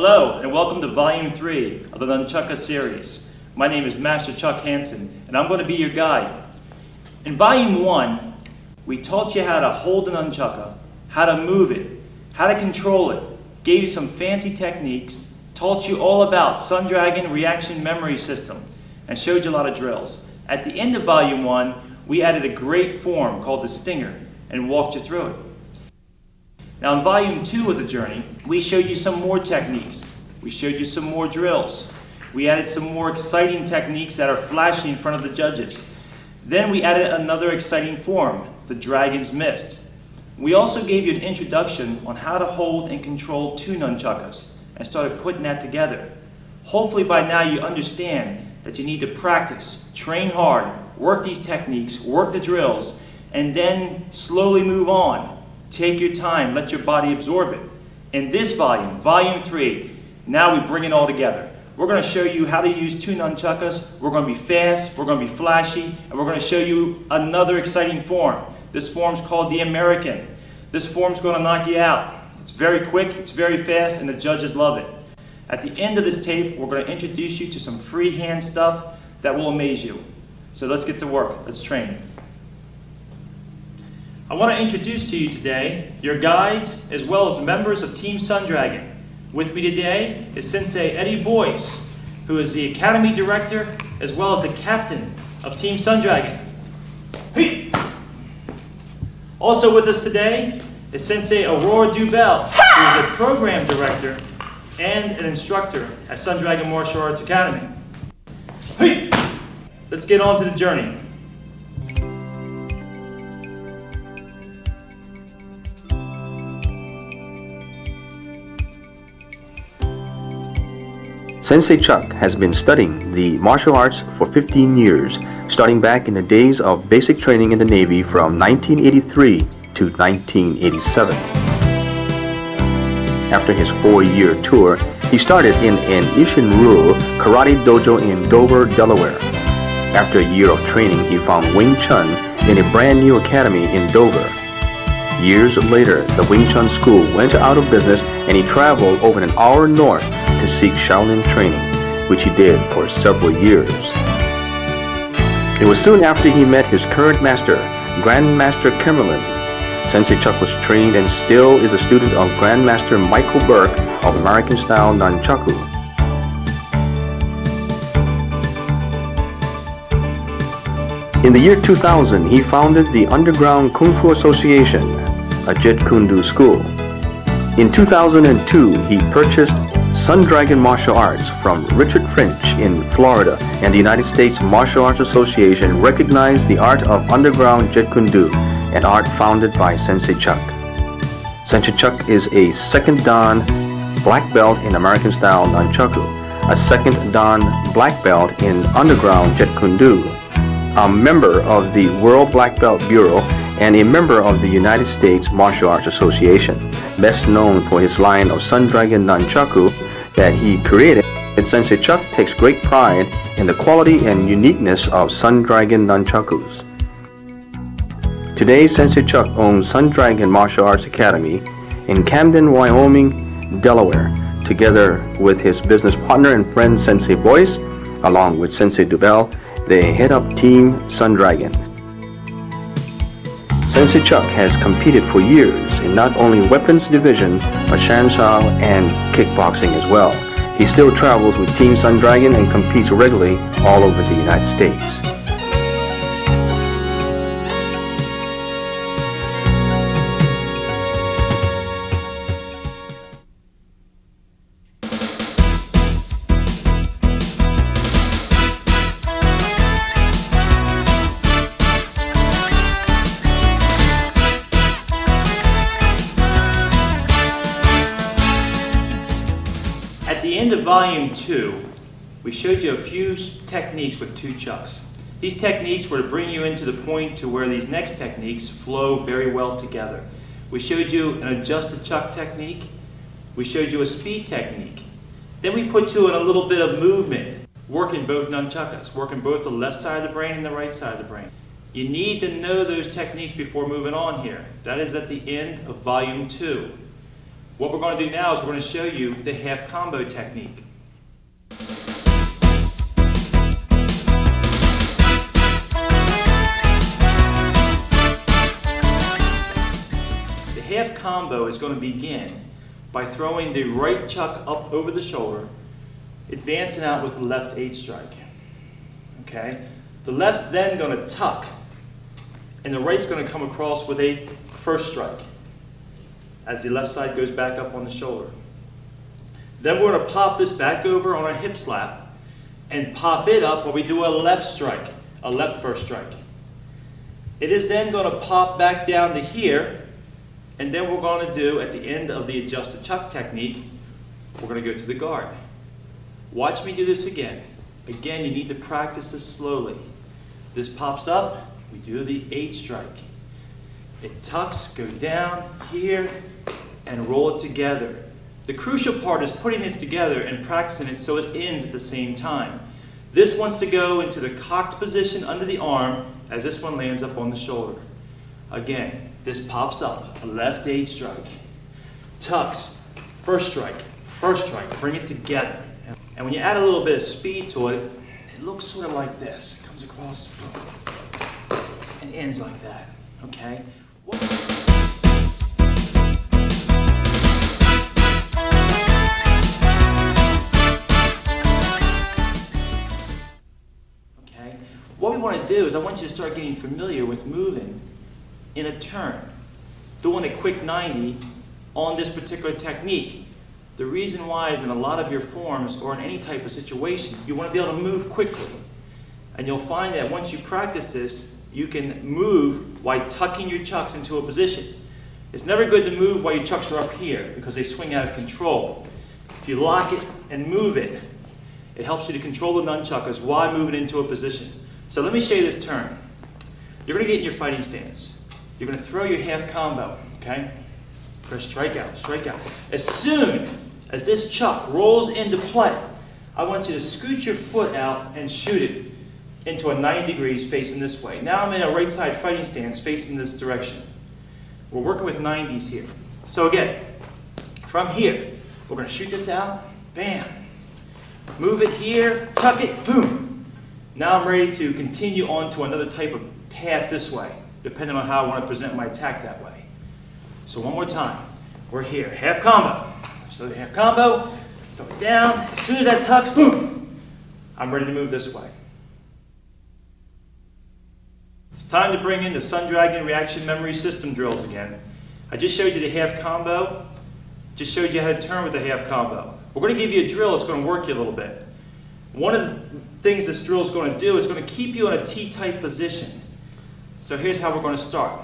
Hello, and welcome to Volume 3 of the Nunchaku series. My name is Master Chuck Hansen, and I'm going to be your guide. In Volume 1, we taught you how to hold the Nunchaku, how to move it, how to control it, gave you some fancy techniques, taught you all about Sun Dragon Reaction Memory System, and showed you a lot of drills. At the end of Volume 1, we added a great form called the Stinger and walked you through it. Now in Volume 2 of the journey, we showed you some more techniques. We showed you some more drills. We added some more exciting techniques that are flashy in front of the judges. Then we added another exciting form, the Dragon's Mist. We also gave you an introduction on how to hold and control two nunchakus and started putting that together. Hopefully by now you understand that you need to practice, train hard, work these techniques, work the drills, and then slowly move on. Take your time, let your body absorb it. In this volume, Volume 3, now we bring it all together. We're going to show you how to use two nunchakus. We're going to be fast, we're going to be flashy, and we're going to show you another exciting form. This form's called the American. This form's going to knock you out. It's very quick, it's very fast, and the judges love it. At the end of this tape, we're going to introduce you to some freehand stuff that will amaze you. So let's get to work. Let's train. I want to introduce to you today your guides as well as members of Team Sun Dragon. With me today is Sensei Eddie Boyce, who is the Academy Director as well as the Captain of Team Sun Dragon. Hey! Also with us today is Sensei Aurora Dubell, who is a Program Director and an instructor at Sun Dragon Martial Arts Academy. Hey! Let's get on to the journey. Sensei Chuck has been studying the martial arts for 15 years, starting back in the days of basic training in the Navy from 1983 to 1987. After his 4-year tour, he started in an Ishin-ryu karate dojo in Dover, Delaware. After a year of training, he found Wing Chun in a brand new academy in Dover. Years later, the Wing Chun school went out of business and he traveled over an hour north to seek Shaolin training, which he did for several years. It was soon after he met his current master, Grandmaster Kimmerlin. Sensei Chuck was trained and still is a student of Grandmaster Michael Burke of American-style Nunchaku. In the year 2000, he founded the Underground Kung Fu Association, a Jeet Kune Do school. In 2002, he purchased Sun Dragon Martial Arts from Richard French in Florida, and the United States Martial Arts Association recognized the art of underground Jeet Kune Do, an art founded by Sensei Chuck. Sensei Chuck is a second Dan black belt in American-style Nunchaku, a second Dan black belt in underground Jeet Kune Do, a member of the World Black Belt Bureau, and a member of the United States Martial Arts Association. Best known for his line of Sun Dragon Nunchaku that he created, Sensei Chuck takes great pride in the quality and uniqueness of Sun Dragon Nunchakus. Today, Sensei Chuck owns Sun Dragon Martial Arts Academy in Camden, Wyoming, Delaware, together with his business partner and friend Sensei Boyce, along with Sensei Dubell. They head up Team Sun Dragon. Sensei Chuck has competed for years in not only weapons division, but Shansao and kickboxing as well. He still travels with Team Sun Dragon and competes regularly all over the United States. At the end of Volume 2, we showed you a few techniques with two chucks. These techniques were to bring you into the point to where these next techniques flow very well together. We showed you an adjusted chuck technique. We showed you a speed technique. Then we put you in a little bit of movement, working both nunchakus, working both the left side of the brain and the right side of the brain. You need to know those techniques before moving on here. That is at the end of Volume 2. What we're going to do now is we're going to show you the half combo technique. The half combo is going to begin by throwing the right chuck up over the shoulder, advancing out with the left 8 strike. Okay? The left's then going to tuck, and the right's going to come across with a first strike as the left side goes back up on the shoulder. Then we're going to pop this back over on our hip slap and pop it up where we do a left strike, a left first strike. It is then going to pop back down to here, and then we're going to do, at the end of the adjusted chuck technique, we're going to go to the guard. Watch me do this again. Again, you need to practice this slowly. This pops up, we do the 8 strike. It tucks, go down here, and roll it together. The crucial part is putting this together and practicing it so it ends at the same time. This wants to go into the cocked position under the arm as this one lands up on the shoulder. Again, this pops up, a left 8 strike. Tucks, first strike, bring it together. And when you add a little bit of speed to it, it looks sort of like this. It comes across, boom, and ends like that, okay? Okay, what we want to do is I want you to start getting familiar with moving in a turn, doing a quick 90 on this particular technique. The reason why is in a lot of your forms or in any type of situation, you want to be able to move quickly. And you'll find that once you practice this, you can move while tucking your chucks into a position. It's never good to move while your chucks are up here because they swing out of control. If you lock it and move it, it helps you to control the nunchakus while moving into a position. So let me show you this turn. You're going to get in your fighting stance. You're going to throw your half combo, okay? Press strike out, strike out. As soon as this chuck rolls into play, I want you to scoot your foot out and shoot it into a 90 degrees facing this way. Now I'm in a right side fighting stance facing this direction. We're working with 90s here. So again, from here, we're going to shoot this out, bam. Move it here, tuck it, boom. Now I'm ready to continue on to another type of path this way, depending on how I want to present my attack that way. So one more time. We're here, half combo. So the half combo, throw it down. As soon as that tucks, boom, I'm ready to move this way. It's time to bring in the Sun Dragon reaction memory system drills again. I just showed you the half combo, just showed you how to turn with the half combo. We're going to give you a drill that's going to work you a little bit. One of the things this drill is going to do is going to keep you in a T-type position. So here's how we're going to start.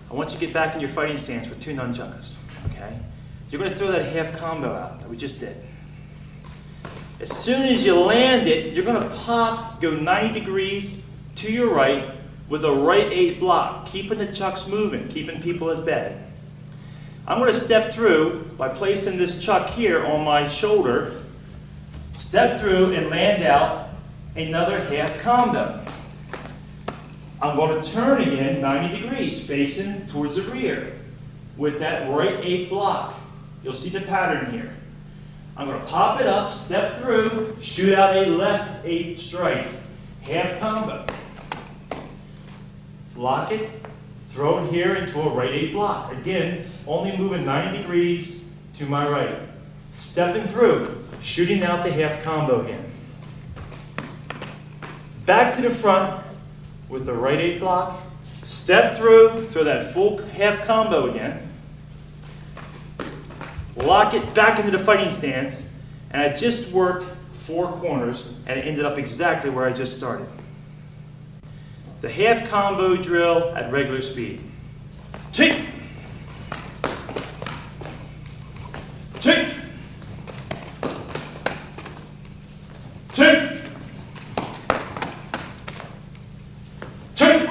I want you to get back in your fighting stance with 2 nunchakus, okay? You're going to throw that half combo out that we just did. As soon as you land it, you're going to pop, go 90 degrees to your right with a right 8 block, keeping the chucks moving, keeping people at bay. I'm going to step through by placing this chuck here on my shoulder, step through and land out another half combo. I'm going to turn again 90 degrees, facing towards the rear with that right 8 block. You'll see the pattern here. I'm going to pop it up, step through, shoot out a left 8 strike, half combo. Lock it, throw it here into a right 8 block. Again, only moving 90 degrees to my right. Stepping through, shooting out the half combo again. Back to the front with the right 8 block. Step through, throw that full half combo again. Lock it back into the fighting stance, and I just worked 4 corners, and it ended up exactly where I just started. The half combo drill at regular speed. Take. Take. Take. Take.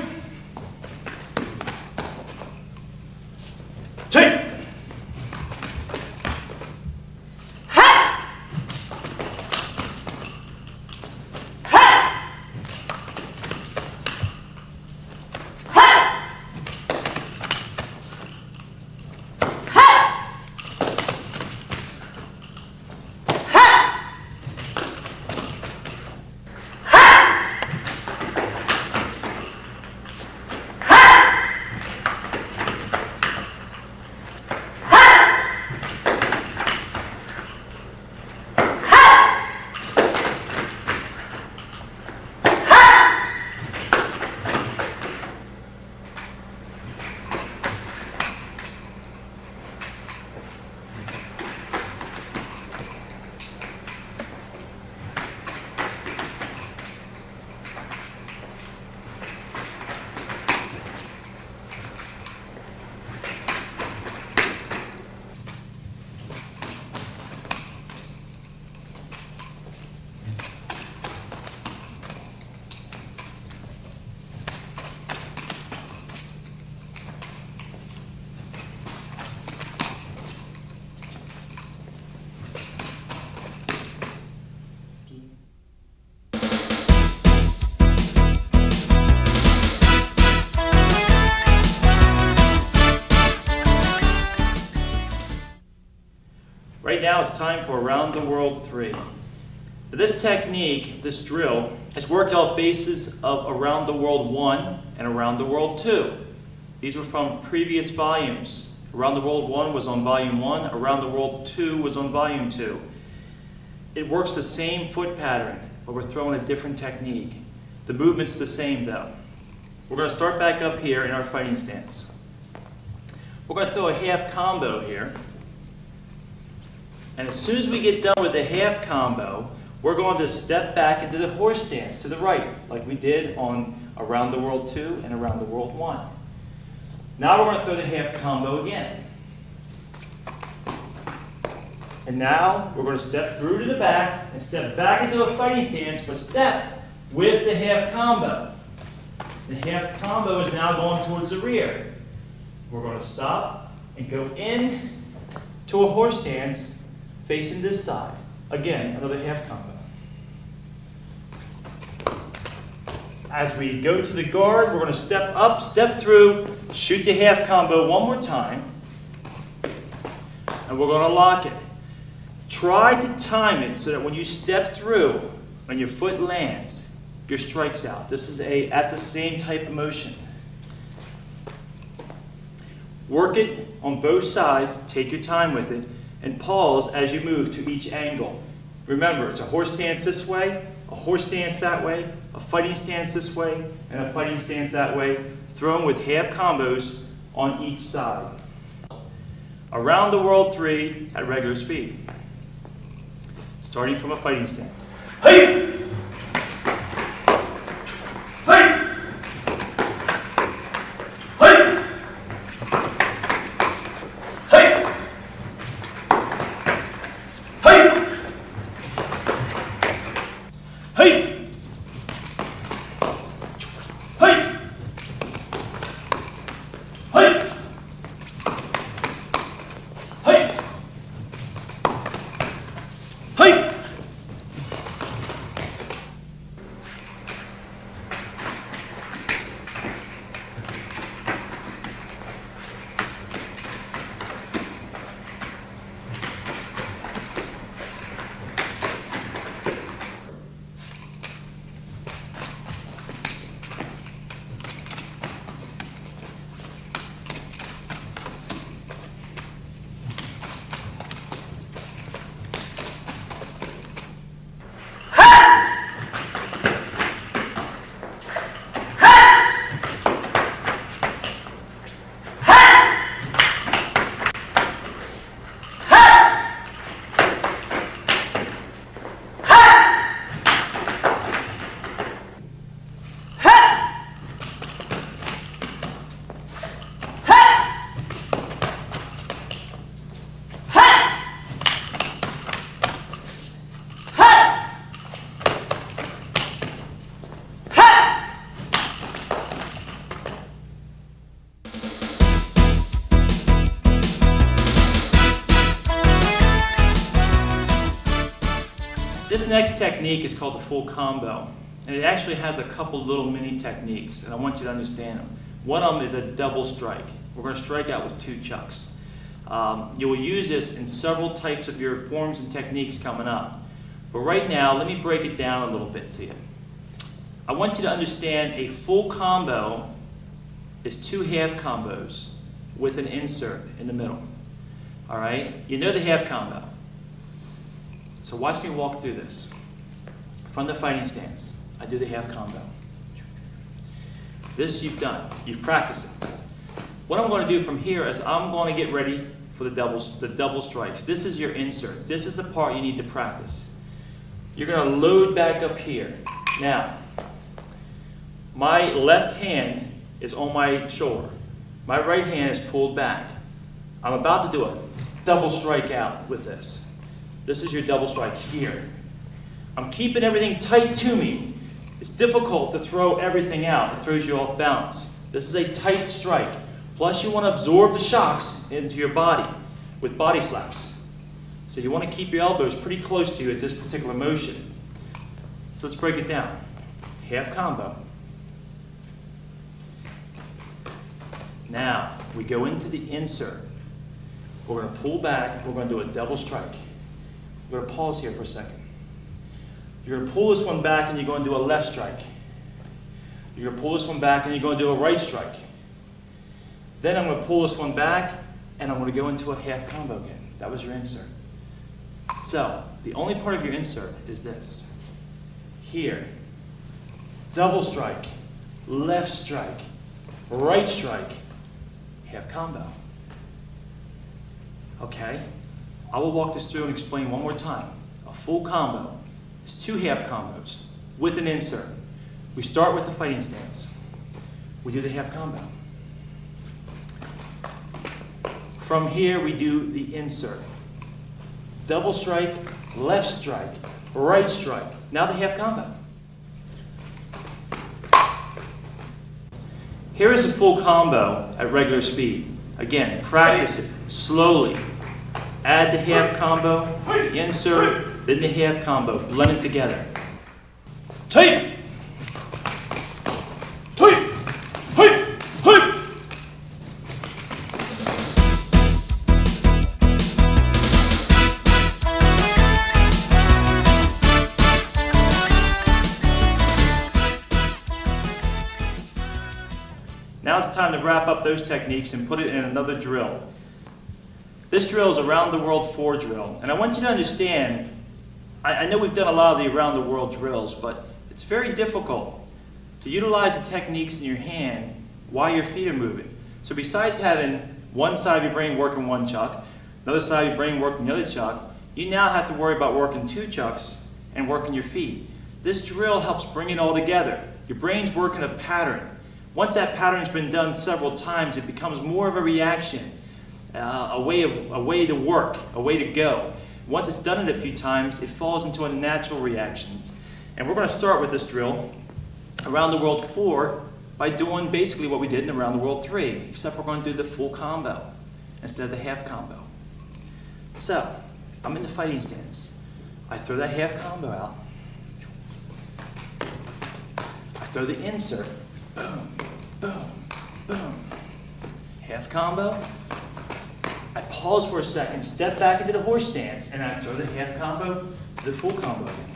Take. Right now it's time for Around the World 3. This technique, this drill, has worked off bases of Around the World 1 and Around the World 2. These were from previous volumes. Around the World 1 was on Volume 1, Around the World 2 was on Volume 2. It works the same foot pattern, but we're throwing a different technique. The movement's the same though. We're going to start back up here in our fighting stance. We're going to throw a half combo here. And as soon as we get done with the half combo, we're going to step back into the horse stance to the right, like we did on Around the World 2 and Around the World 1. Now we're going to throw the half combo again. And now we're going to step through to the back and step back into a fighting stance, but step with the half combo. The half combo is now going towards the rear. We're going to stop and go in to a horse stance facing this side. Again, another half combo. As we go to the guard, we're going to step up, step through, shoot the half combo one more time, and we're going to lock it. Try to time it so that when you step through, when your foot lands, your strike's out. This is at the same type of motion. Work it on both sides, take your time with it, and pause as you move to each angle. Remember, it's a horse stance this way, a horse stance that way, a fighting stance this way, and a fighting stance that way, thrown with half combos on each side. Around the World 3 at regular speed. Starting from a fighting stance. Hey! Hey! Hey! Hey! Hey! Hey! Hey! Hey! Hey! Hey! This next technique is called the full combo, and it actually has a couple little mini techniques, and I want you to understand them. One of them is a double strike. We're going to strike out with two chucks. You will use this in several types of your forms and techniques coming up. But right now, let me break it down a little bit to you. I want you to understand a full combo is two half combos with an insert in the middle. All right? You know the half combo. So watch me walk through this. From the fighting stance, I do the half combo. This you've done. You've practiced it. What I'm going to do from here is I'm going to get ready for the double strikes. This is your insert. This is the part you need to practice. You're going to load back up here. Now, my left hand is on my shoulder. My right hand is pulled back. I'm about to do a double strike out with this. This is your double strike here. I'm keeping everything tight to me. It's difficult to throw everything out. It throws you off balance. This is a tight strike. Plus you want to absorb the shocks into your body with body slaps. So you want to keep your elbows pretty close to you at this particular motion. So let's break it down. Half combo. Now we go into the insert. We're going to pull back. We're going to do a double strike. We're going to pause here for a second. You're going to pull this one back and you're going to do a left strike. You're going to pull this one back and you're going to do a right strike. Then I'm going to pull this one back and I'm going to go into a half combo again. That was your insert. So, the only part of your insert is this. Here, double strike, left strike, right strike, half combo. Okay? I will walk this through and explain one more time. A full combo is 2 half combos with an insert. We start with the fighting stance. We do the half combo. From here, we do the insert. Double strike, left strike, right strike. Now the half combo. Here is a full combo at regular speed. Again, practice it slowly. Add the half combo, the insert, then the half combo. Blend it together. Tape! Now it's time to wrap up those techniques and put it in another drill. This drill is a Around the World 4 drill. And I want you to understand, I know we've done a lot of the Around the World drills, but it's very difficult to utilize the techniques in your hand while your feet are moving. So besides having one side of your brain working one chuck, another side of your brain working the other chuck, you now have to worry about working 2 chucks and working your feet. This drill helps bring it all together. Your brain's working a pattern. Once that pattern has been done several times, it becomes more of a reaction, a way to work, a way to go. Once it's done it a few times, it falls into a natural reaction. And we're going to start with this drill, Around the World 4, by doing basically what we did in Around the World 3, except we're going to do the full combo instead of the half combo. So, I'm in the fighting stance. I throw that half combo out. I throw the insert. Boom, boom, boom. Half combo. I pause for a second, step back into the horse stance, and I throw the half combo to the full combo again.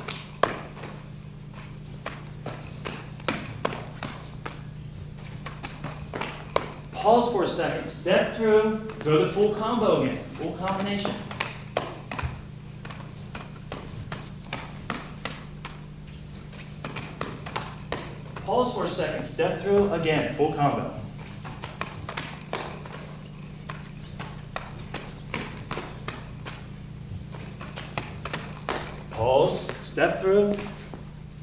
Pause for a second, step through, throw the full combo again, full combination. Pause for a second, step through, again, full combo. Pause, step through,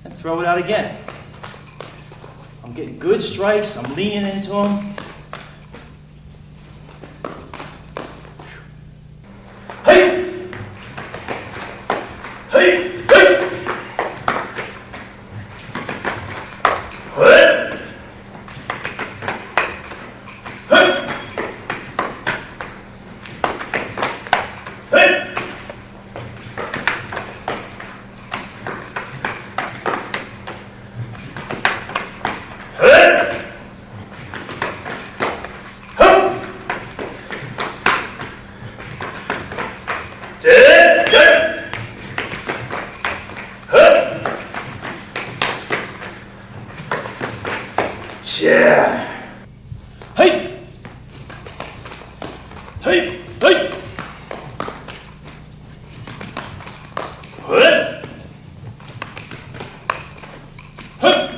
and throw it out again. I'm getting good strikes, I'm leaning into them. Hey! Hey! Hey! Yeah. Hey. Hey. Hey. Hey. Hey.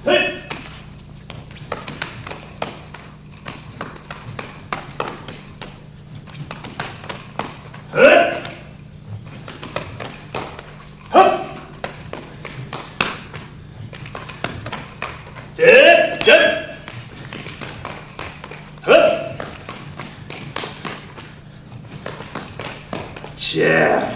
Hey. Hey. Yeah.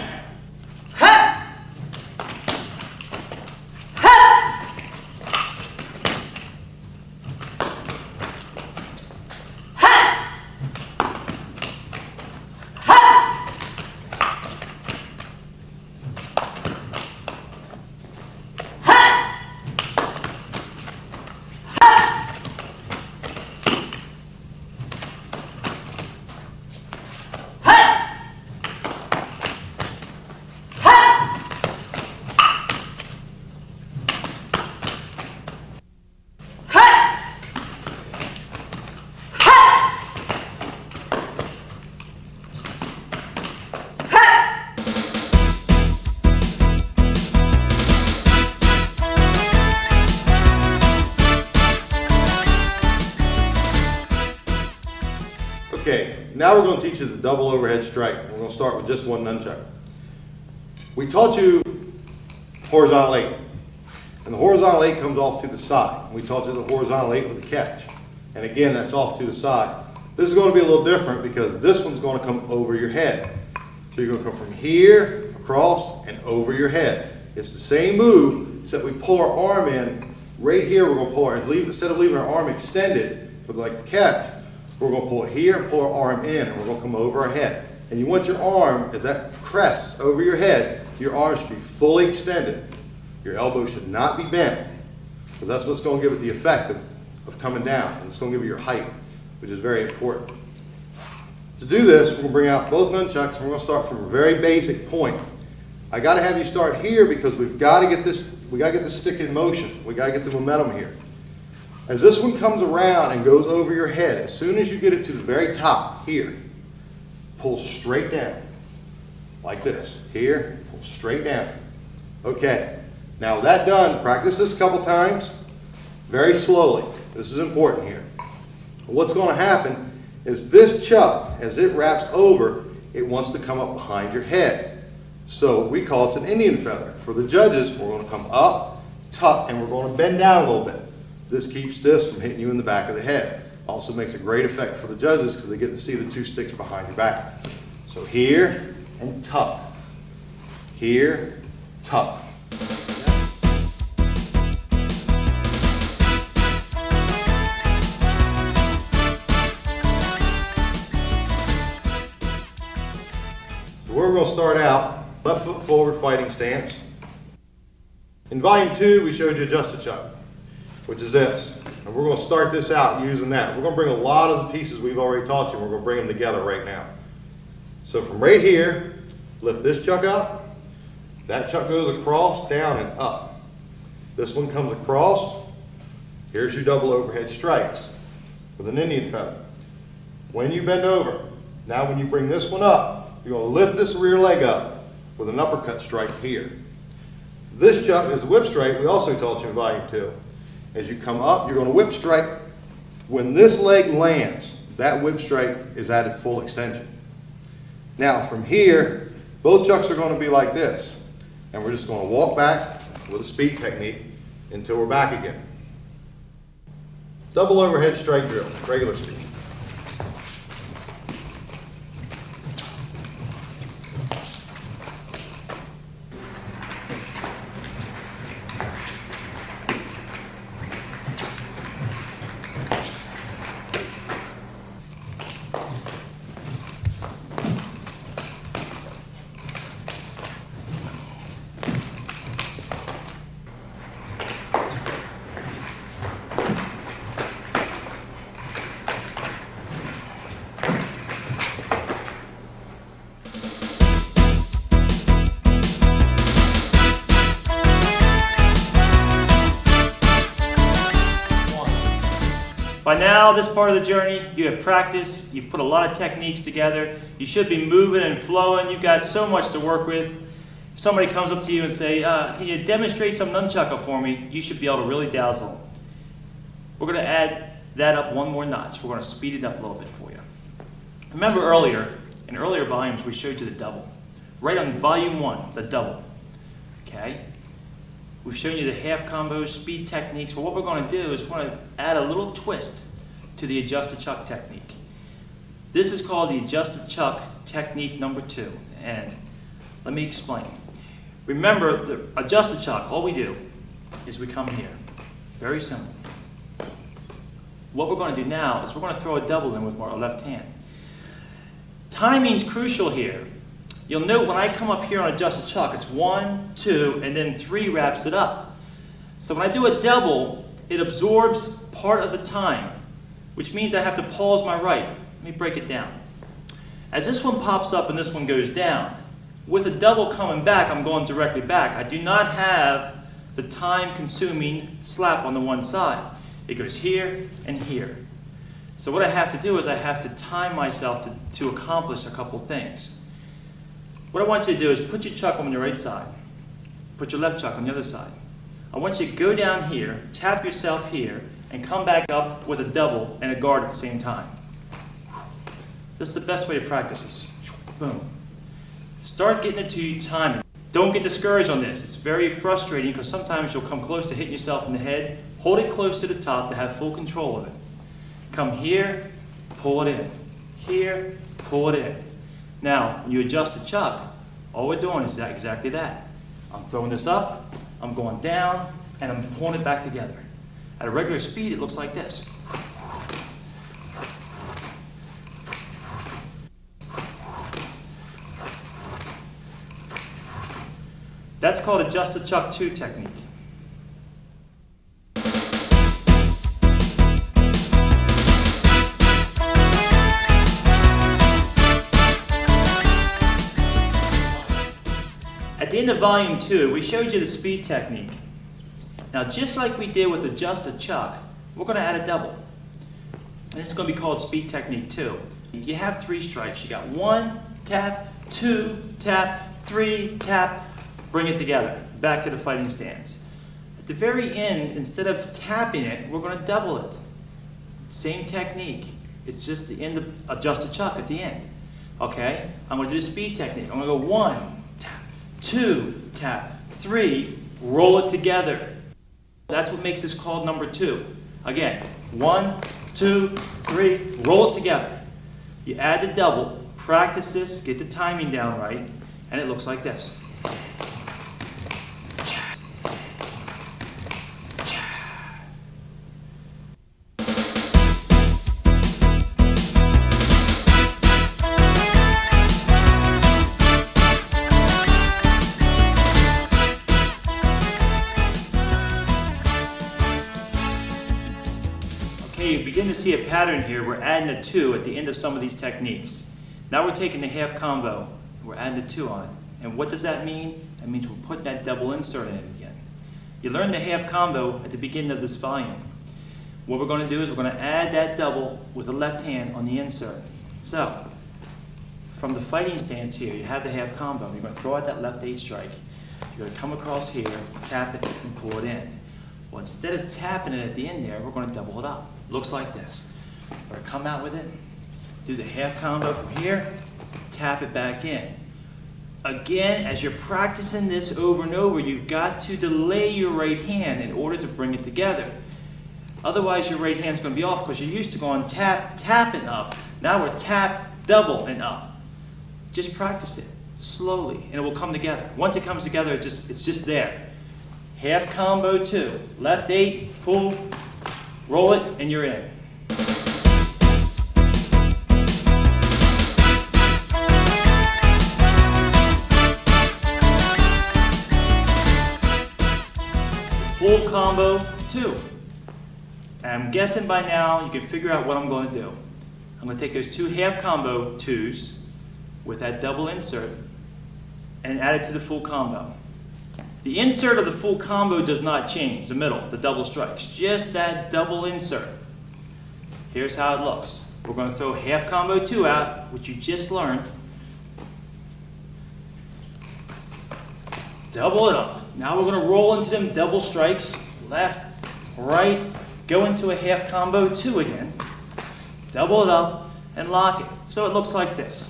Okay, now we're going to teach you the double overhead strike. We're going to start with just one nunchuck. We taught you horizontal 8. And the horizontal 8 comes off to the side. We taught you the horizontal 8 with the catch. And again, that's off to the side. This is going to be a little different because this one's going to come over your head. So you're going to come from here, across, and over your head. It's the same move, except we pull our arm in. Right here, we're going to pull our, instead of leaving our arm extended for like the catch, we're going to pull it here and pull our arm in, and we're going to come over our head. And you want your arm, as that crests over your head, your arm should be fully extended. Your elbow should not be bent, because that's what's going to give it the effect of coming down. And it's going to give you your height, which is very important. To do this, we're going to bring out both nunchucks, and we're going to start from a very basic point. I got to have you start here because we've got to get this, stick in motion. We got to get the momentum here. As this one comes around and goes over your head, as soon as you get it to the very top, here, pull straight down, like this. Here, pull straight down. Okay, now with that done, practice this a couple times, very slowly. This is important here. What's going to happen is this chuck, as it wraps over, it wants to come up behind your head. So we call it an Indian feather. For the judges, we're going to come up, tuck, and we're going to bend down a little bit. This keeps this from hitting you in the back of the head. Also makes a great effect for the judges because they get to see the two sticks behind your back. So here and tuck. Here, tuck. So where we're going to start out, left foot forward fighting stance. In volume 2, we showed you adjusted chuck, which is this. And we're going to start this out using that. We're going to bring a lot of the pieces we've already taught you, and we're going to bring them together right now. So from right here, lift this chuck up. That chuck goes across, down, and up. This one comes across. Here's your double overhead strikes with an Indian feather. When you bend over, now when you bring this one up, you're going to lift this rear leg up with an uppercut strike here. This chuck is a whip strike we also taught you in volume 2. As you come up, you're going to whip strike. When this leg lands, that whip strike is at its full extension. Now from here, both chucks are going to be like this. And we're just going to walk back with a speed technique until we're back again. Double overhead strike drill, regular speed. By now, this part of the journey, you have practiced, you've put a lot of techniques together, you should be moving and flowing, you've got so much to work with. If somebody comes up to you and say, can you demonstrate some nunchaku for me? You should be able to really dazzle them. We're going to add that up one more notch. We're going to speed it up a little bit for you. Remember earlier, in earlier volumes, we showed you the double. Right on volume 1, the double. Okay? We've shown you the half combos, speed techniques. Well, what we're going to do is we're going to add a little twist to the adjusted chuck technique. This is called the adjusted chuck technique number 2. And let me explain. Remember, the adjusted chuck, all we do is we come here. Very simple. What we're going to do now is we're going to throw a double in with our left hand. Timing's crucial here. You'll note when I come up here on adjusted chuck, it's 1, 2, and then 3 wraps it up. So when I do a double, it absorbs part of the time, which means I have to pause my right. Let me break it down. As this one pops up and this one goes down, with a double coming back, I'm going directly back. I do not have the time-consuming slap on the one side. It goes here and here. So what I have to do is I have to time myself to accomplish a couple things. What I want you to do is put your chuck on your right side. Put your left chuck on the other side. I want you to go down here, tap yourself here, and come back up with a double and a guard at the same time. This is the best way to practice this. Boom. Start getting into your timing. Don't get discouraged on this. It's very frustrating because sometimes you'll come close to hitting yourself in the head. Hold it close to the top to have full control of it. Come here, pull it in. Here, pull it in. Now, when you adjust the chuck, all we're doing is exactly that. I'm throwing this up, I'm going down, and I'm pulling it back together. At a regular speed, it looks like this. That's called adjusted chuck 2 technique. At the end of volume 2, we showed you the speed technique. Now, just like we did with adjusted chuck, we're going to add a double. And this is going to be called speed technique 2. You have 3 strikes. You got 1, tap, 2, tap, 3, tap, bring it together, back to the fighting stance. At the very end, instead of tapping it, we're going to double it. Same technique. It's just the end of adjusted chuck at the end. Okay? I'm going to do the speed technique. I'm going to go 1, tap, 2, tap, 3, roll it together. That's what makes this called number 2. Again, 1, 2, 3, roll it together. You add the double, practice this, get the timing down right, and it looks like this. You begin to see a pattern here. We're adding a 2 at the end of some of these techniques. Now we're taking the half combo, and we're adding a 2 on it. And what does that mean? That means we're putting that double insert in it again. You learned the half combo at the beginning of this volume. What we're going to do is we're going to add that double with the left hand on the insert. So, from the fighting stance here, you have the half combo. You're going to throw out that left 8 strike. You're going to come across here, tap it, and pull it in. Well, instead of tapping it at the end there, we're going to double it up. Looks like this. We're going to come out with it, do the half combo from here, tap it back in. Again, as you're practicing this over and over, you've got to delay your right hand in order to bring it together. Otherwise, your right hand's going to be off because you're used to going tap, tap, and up. Now we're tap, double, and up. Just practice it slowly, and it will come together. Once it comes together, it's just there. Half combo 2, left 8, pull, roll it, and you're in. Full combo 2. And I'm guessing by now you can figure out what I'm going to do. I'm going to take those 2 half combo 2s with that double insert and add it to the full combo. The insert of the full combo does not change, the middle, the double strikes, just that double insert. Here's how it looks. We're going to throw half combo 2 out, which you just learned. Double it up. Now we're going to roll into them double strikes, left, right, go into a half combo 2 again, double it up, and lock it. So it looks like this.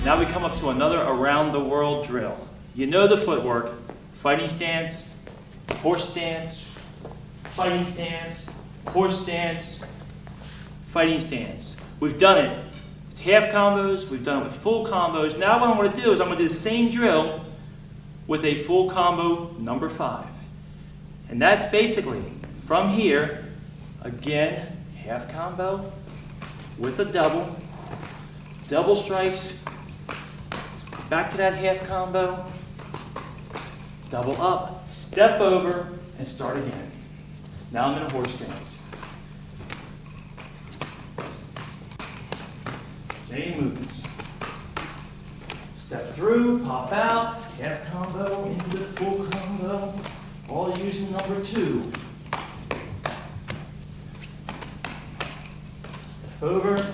Now we come up to another around the world drill. You know the footwork: fighting stance, horse stance, fighting stance, horse stance, fighting stance. We've done it with half combos, we've done it with full combos. Now what I'm going to do is I'm going to do the same drill with a full combo number 5. And that's basically from here, again, half combo with a double, double strikes, back to that half combo, double up, step over, and start again. Now I'm in a horse stance. Same movements. Step through, pop out, half combo into full combo, all using number 2. over.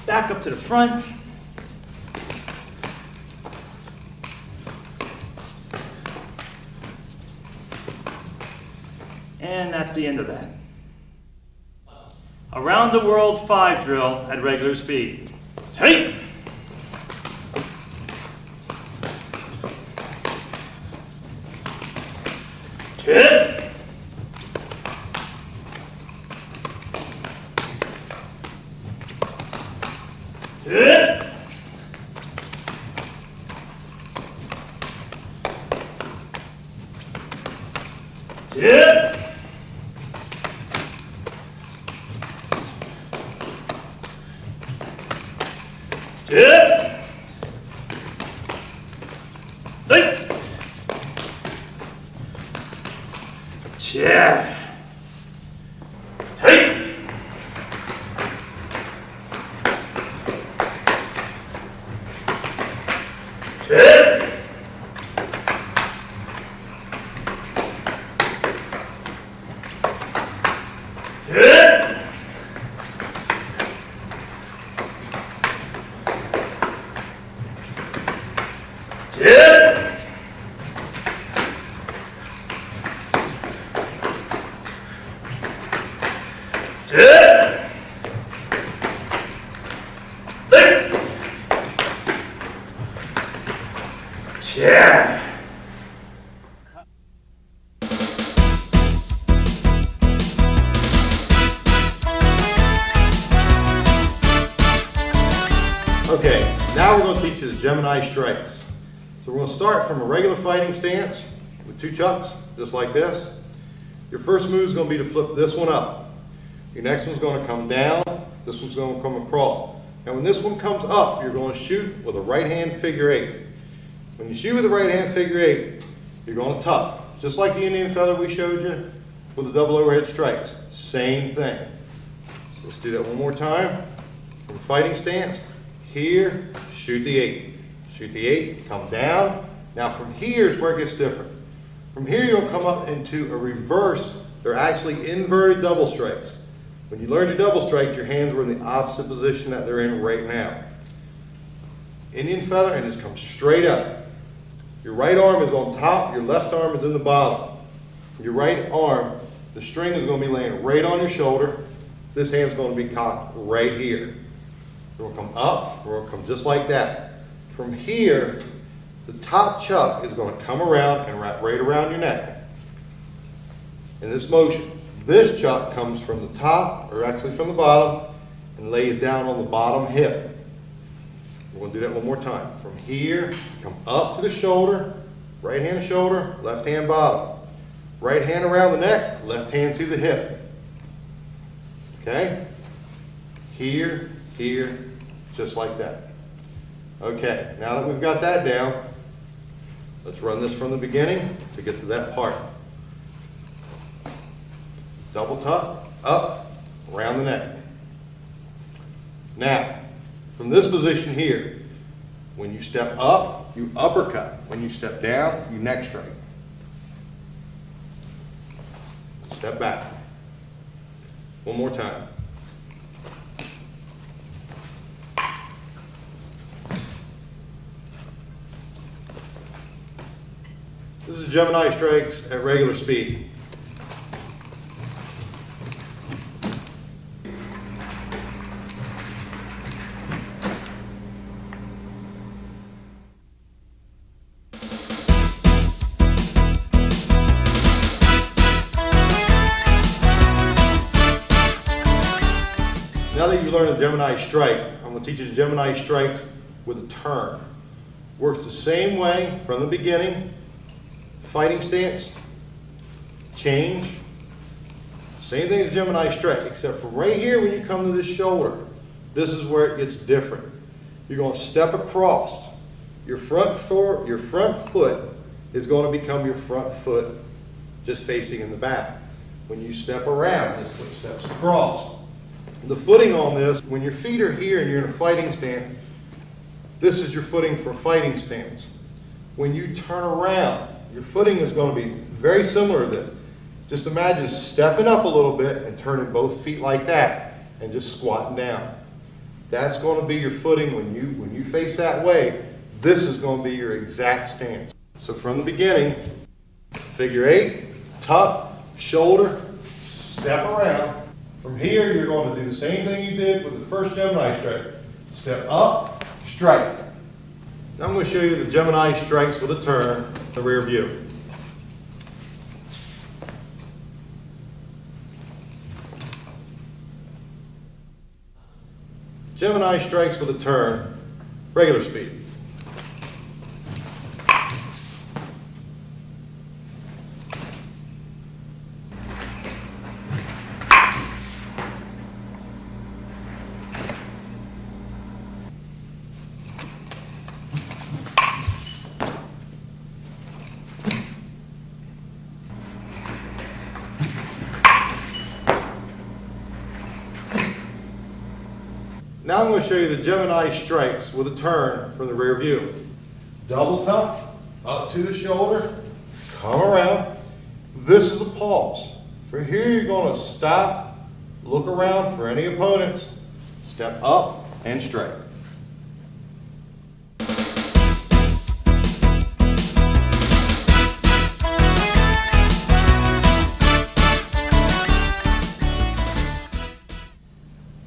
Back up to the front. And that's the end of that. Around the world 5 drill at regular speed. Hey! Hit! Hit! Hit! Hit! Hey! Yeah. Hey! Hit! Hit! Hit! Hit! Hey! Yeah. Okay, now we're going to teach you the Gemini strikes. So we're going to start from a regular fighting stance with 2 chucks, just like this. Your first move is going to be to flip this one up. Your next one's going to come down. This one's going to come across. Now when this one comes up, you're going to shoot with a right hand figure 8. When you shoot with a right hand figure 8, you're going to tuck. Just like the Indian feather we showed you with the double overhead strikes. Same thing. So let's do that one more time. From fighting stance, here, shoot the 8. Shoot the 8, come down. Now from here is where it gets different. From here you'll come up into a reverse. They're actually inverted double strikes. When you learn your double strikes, your hands were in the opposite position that they're in right now. Indian feather, and just come straight up. Your right arm is on top, your left arm is in the bottom. Your right arm, the string is going to be laying right on your shoulder. This hand's going to be cocked right here. We're going to come up, we're going to come just like that. From here, the top chuck is going to come around and wrap right around your neck. In this motion, this chuck comes from the top, or actually from the bottom, and lays down on the bottom hip. We're going to do that one more time. From here, come up to the shoulder, right hand shoulder, left hand bottom. Right hand around the neck, left hand to the hip. Okay? Here, here, just like that. Okay, now that we've got that down, let's run this from the beginning to get to that part. Double tuck, up, around the neck. Now, from this position here, when you step up, you uppercut. When you step down, you neck strike. Step back. One more time. This is Gemini strikes at regular speed. Now that you've learned a Gemini strike, I'm going to teach you the Gemini strikes with a turn. Works the same way from the beginning. Fighting stance, change, same thing as Gemini strike, except from right here when you come to this shoulder, this is where it gets different. You're going to step across. Your front foot is going to become your front foot just facing in the back. When you step around, this foot steps across. The footing on this, when your feet are here and you're in a fighting stance, this is your footing for fighting stance. When you turn around, your footing is going to be very similar to this. Just imagine stepping up a little bit and turning both feet like that and just squatting down. That's going to be your footing when you face that way. This is going to be your exact stance. So from the beginning, figure 8, tuck, shoulder, step around. From here, you're going to do the same thing you did with the first Gemini strike. Step up, strike. Now I'm going to show you the Gemini strikes with a turn, the rear view. Gemini strikes with a turn, regular speed. Now I'm going to show you the Gemini strikes with a turn from the rear view. Double tuck, up to the shoulder, come around. This is a pause. From here you're going to stop, look around for any opponents, step up and strike.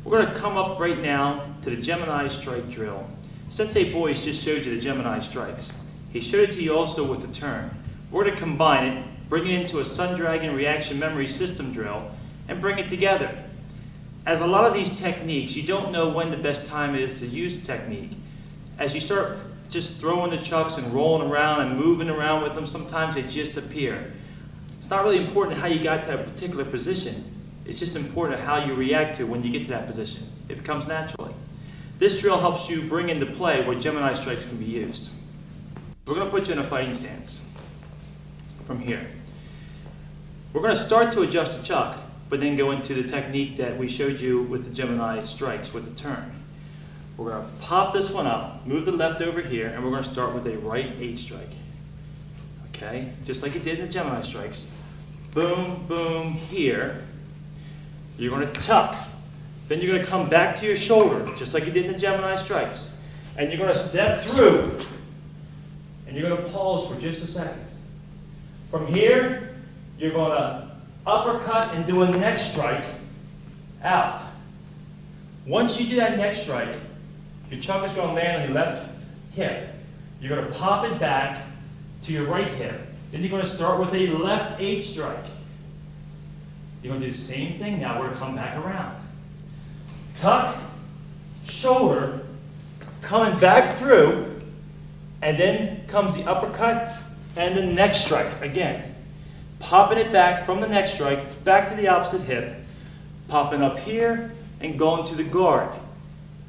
We're going to come up right now to the Gemini strike drill. Sensei Boyce just showed you the Gemini strikes. He showed it to you also with the turn. We're going to combine it, bring it into a Sun Dragon reaction memory system drill, and bring it together. As a lot of these techniques, you don't know when the best time is to use the technique. As you start just throwing the chucks and rolling around and moving around with them, sometimes they just appear. It's not really important how you got to a particular position. It's just important how you react to when you get to that position. It becomes naturally. This drill helps you bring into play where Gemini strikes can be used. We're going to put you in a fighting stance from here. We're going to start to adjust the chuck, but then go into the technique that we showed you with the Gemini strikes with the turn. We're going to pop this one up, move the left over here, and we're going to start with a right 8 strike. Okay, just like you did in the Gemini strikes. Boom, boom, here. You're going to tuck. Then you're going to come back to your shoulder, just like you did in the Gemini strikes. And you're going to step through. And you're going to pause for just a second. From here, you're going to uppercut and do a neck strike out. Once you do that neck strike, your chuck is going to land on your left hip. You're going to pop it back to your right hip. Then you're going to start with a left 8 strike. You're going to do the same thing. Now we're going to come back around. Tuck, shoulder, coming back through, and then comes the uppercut and the neck strike again. Popping it back from the neck strike, back to the opposite hip, popping up here, and going to the guard.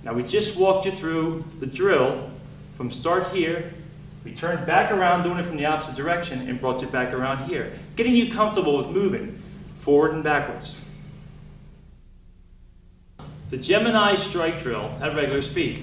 Now we just walked you through the drill from start here. We turned back around doing it from the opposite direction and brought you back around here, getting you comfortable with moving forward and backwards. The Gemini strike drill at regular speed.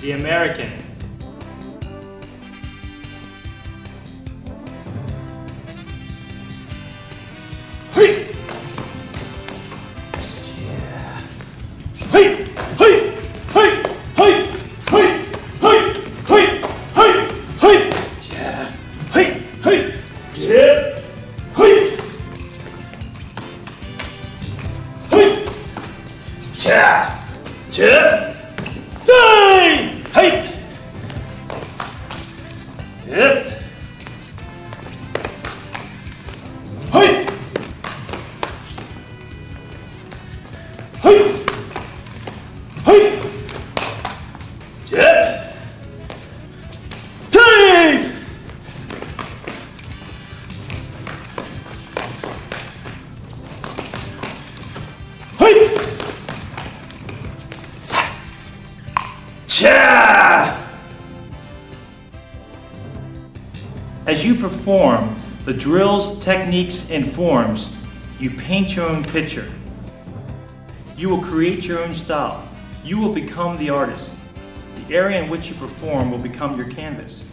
the American. Hey! Yeah. Hey! Hey! Hey! Hey! Hey! Hey! Hey! Hey! Hey! Yeah. Hey! Hey! Yeah. Hey! Hey! Yeah. Yeah. Hey! Hey! Yep. Hey! Hey! Hey! Yep. Hey! Hey! Cha! As you perform the drills, techniques, and forms, you paint your own picture. You will create your own style. You will become the artist. The area in which you perform will become your canvas.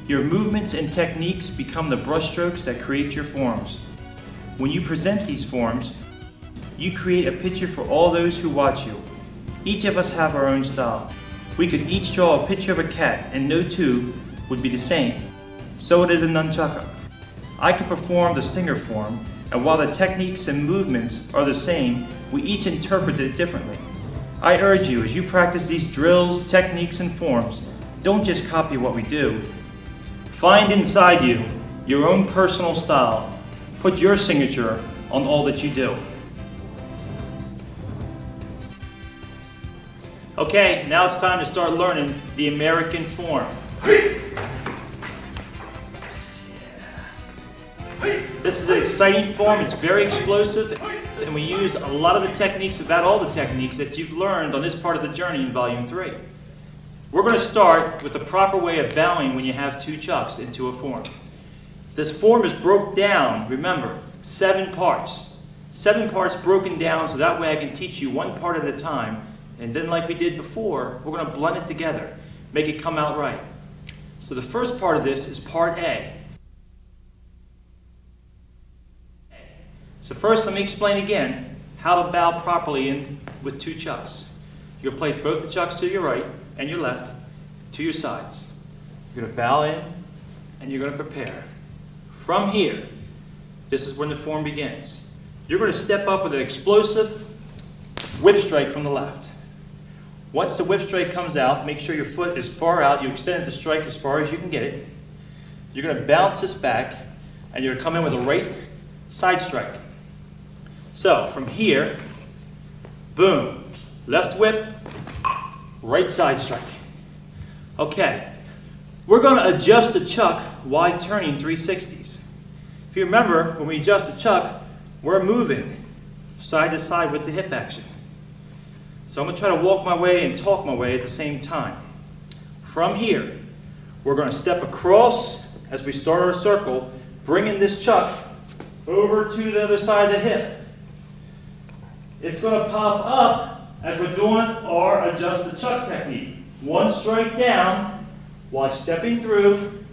Your movements and techniques become the brushstrokes that create your forms. When you present these forms, you create a picture for all those who watch you. Each of us have our own style. We could each draw a picture of a cat, and no two would be the same. So it is in Nunchaku. I can perform the stinger form, and while the techniques and movements are the same, we each interpret it differently. I urge you, as you practice these drills, techniques, and forms, don't just copy what we do. Find inside you your own personal style. Put your signature on all that you do. Okay, now it's time to start learning the American form. This is an exciting form, it's very explosive, and we use a lot of the techniques, about all the techniques that you've learned on this part of the journey in Volume 3. We're going to start with the proper way of bowing when you have two chucks into a form. This form is broke down, remember, 7 parts. 7 parts broken down so that way I can teach you one part at a time, and then like we did before, we're going to blend it together, make it come out right. So the first part of this is part A. So first, let me explain again how to bow properly in with two chucks. You're going to place both the chucks to your right and your left to your sides. You're going to bow in and you're going to prepare. From here, this is when the form begins. You're going to step up with an explosive whip strike from the left. Once the whip strike comes out, make sure your foot is far out. You extend the strike as far as you can get it. You're going to bounce this back and you're going to come in with a right side strike. So, from here, boom, left whip, right side strike. Okay, we're going to adjust the chuck while turning 360s. If you remember, when we adjust the chuck, we're moving side to side with the hip action. So I'm going to try to walk my way and talk my way at the same time. From here, we're going to step across as we start our circle, bringing this chuck over to the other side of the hip. It's going to pop up as we're doing our adjust the chuck technique. One strike down while stepping through,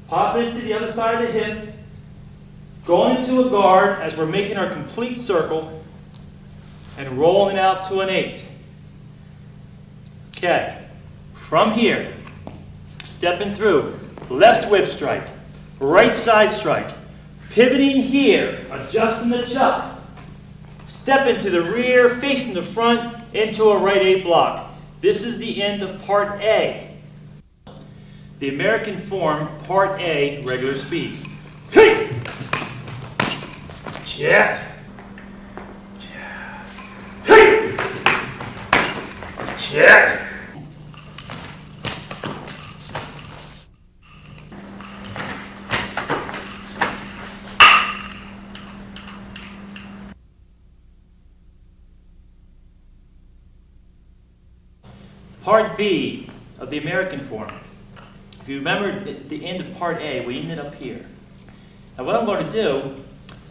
popping it to the other side of the hip, going into a guard as we're making our complete circle, and rolling it out to an 8. Okay, from here, stepping through, left whip strike, right side strike, pivoting here, adjusting the chuck, step into the rear, facing the front, into a right 8 block. This is the end of Part A. The American form, Part A, regular speed. Hey! Yeah. Hey! Yeah. Part B of the American form. If you remember at the end of Part A, we ended up here. Now what I'm going to do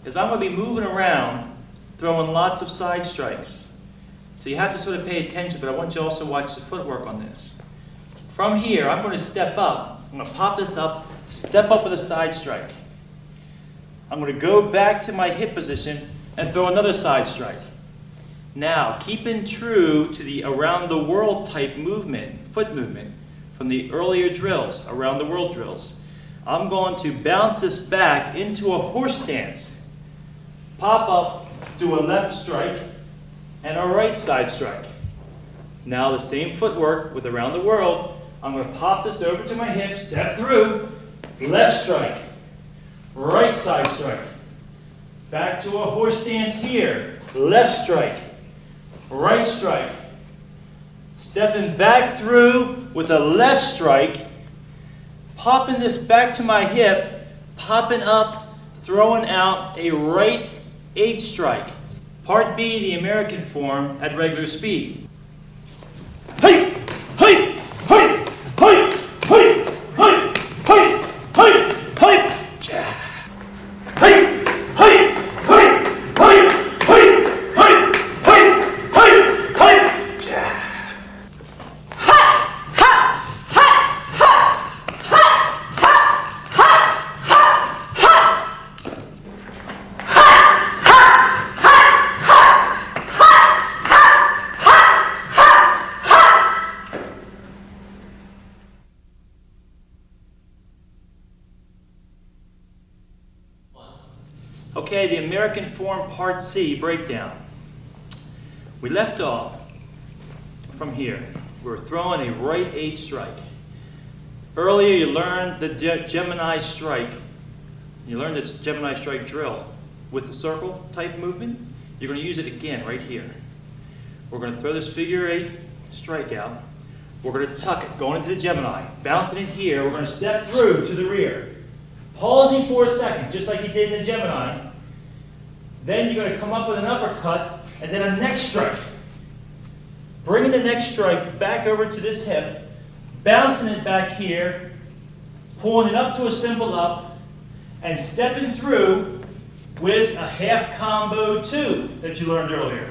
is I'm going to be moving around, throwing lots of side strikes. So you have to sort of pay attention, but I want you to also watch the footwork on this. From here, I'm going to step up. I'm going to pop this up, step up with a side strike. I'm going to go back to my hip position and throw another side strike. Now, keeping true to the around the world type movement, foot movement, from the earlier drills, around the world drills, I'm going to bounce this back into a horse stance. Pop up, do a left strike, and a right side strike. Now the same footwork with around the world, I'm going to pop this over to my hip, step through, left strike, right side strike. Back to a horse stance here, left strike, right strike. Stepping back through with a left strike, popping this back to my hip, popping up, throwing out a right 8 strike. Part B, the American form at regular speed. Hey! Hey! Hey! Hey! Hey! Hey! Hey! Hey! Hey! Yeah. Hey! Hey! Hey! Hey! Hey! Hey! Hey! Hey! Hey! Yeah. Okay, the American form Part C breakdown. We left off from here. We're throwing a right 8 strike. Earlier you learned the Gemini strike. You learned this Gemini strike drill with the circle type movement. You're going to use it again right here. We're going to throw this figure 8 strike out. We're going to tuck it, going into the Gemini. Bouncing it here. We're going to step through to the rear. Pausing for a second, just like you did in the Gemini. Then you're going to come up with an uppercut and then a neck strike. Bringing the neck strike back over to this hip, bouncing it back here, pulling it up to a simple up, and stepping through with a half combo 2 that you learned earlier.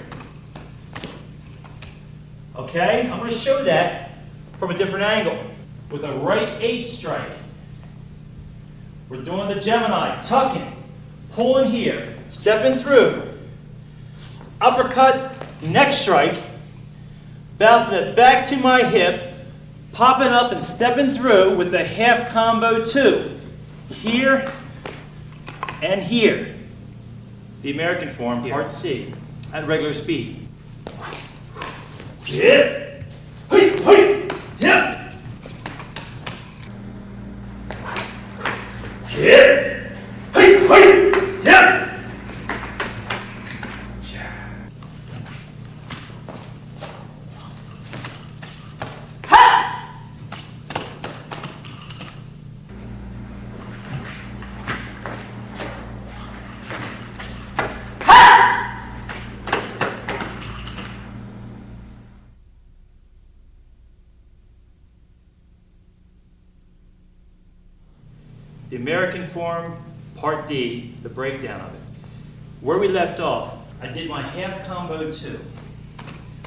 Okay, I'm going to show that from a different angle with a right 8 strike. We're doing the Gemini, tucking, pulling here, stepping through, uppercut, neck strike, bouncing it back to my hip, popping up and stepping through with the half combo 2, here and here. The American form, Part C, at regular speed. Hip, hey, hey, hip. Hip, hey, hey, hip. The American form, Part D, the breakdown of it. Where we left off, I did my half combo 2.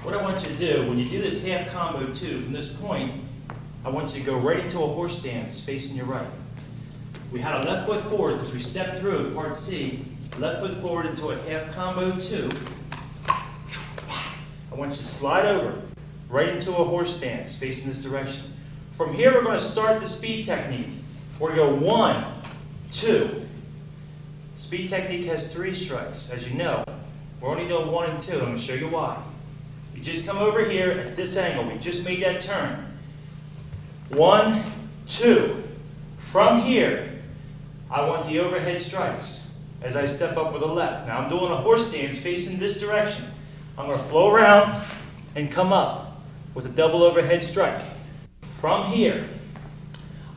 What I want you to do, when you do this half combo 2, from this point, I want you to go right into a horse stance facing your right. We had a left foot forward because we stepped through Part C, left foot forward into a half combo 2. I want you to slide over right into a horse stance facing this direction. From here, we're going to start the speed technique. We're going to go 1, 2. Speed technique has 3 strikes, as you know. We're only doing 1 and 2. I'm going to show you why. You just come over here at this angle. We just made that turn. 1, 2. From here, I want the overhead strikes as I step up with a left. Now I'm doing a horse stance facing this direction. I'm going to flow around and come up with a double overhead strike. From here,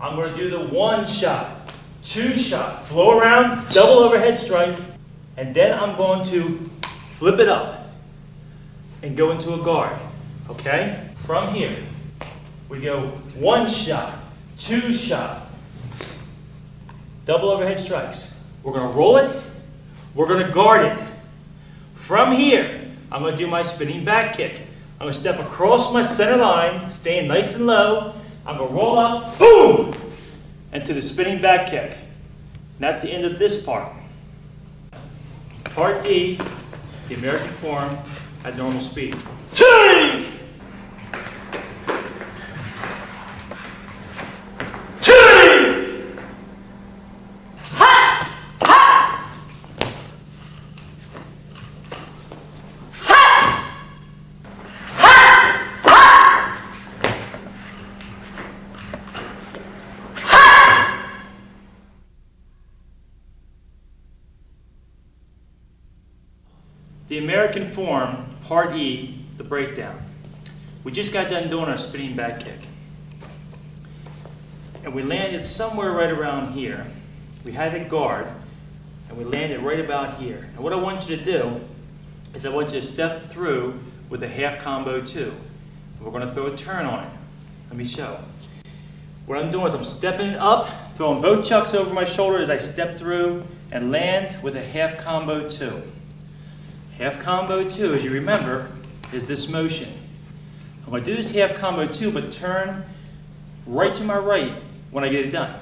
I'm going to do the 1 shot, 2 shot, flow around, double overhead strike, and then I'm going to flip it up and go into a guard, okay? From here, we go 1 shot, 2 shot, double overhead strikes. We're going to roll it, we're going to guard it. From here, I'm going to do my spinning back kick. I'm going to step across my center line, staying nice and low, I'm going to roll up, boom, into the spinning back kick. And that's the end of this part. Part D, the American form at normal speed. Two! The American form, Part E, the breakdown. We just got done doing our spinning back kick. And we landed somewhere right around here. We had the guard, and we landed right about here. And what I want you to do is I want you to step through with a half combo 2. And we're going to throw a turn on it. Let me show. What I'm doing is I'm stepping up, throwing both chucks over my shoulder as I step through and land with a half combo 2. Half combo 2, as you remember, is this motion. I'm going to do this half combo 2, but turn right to my right when I get it done.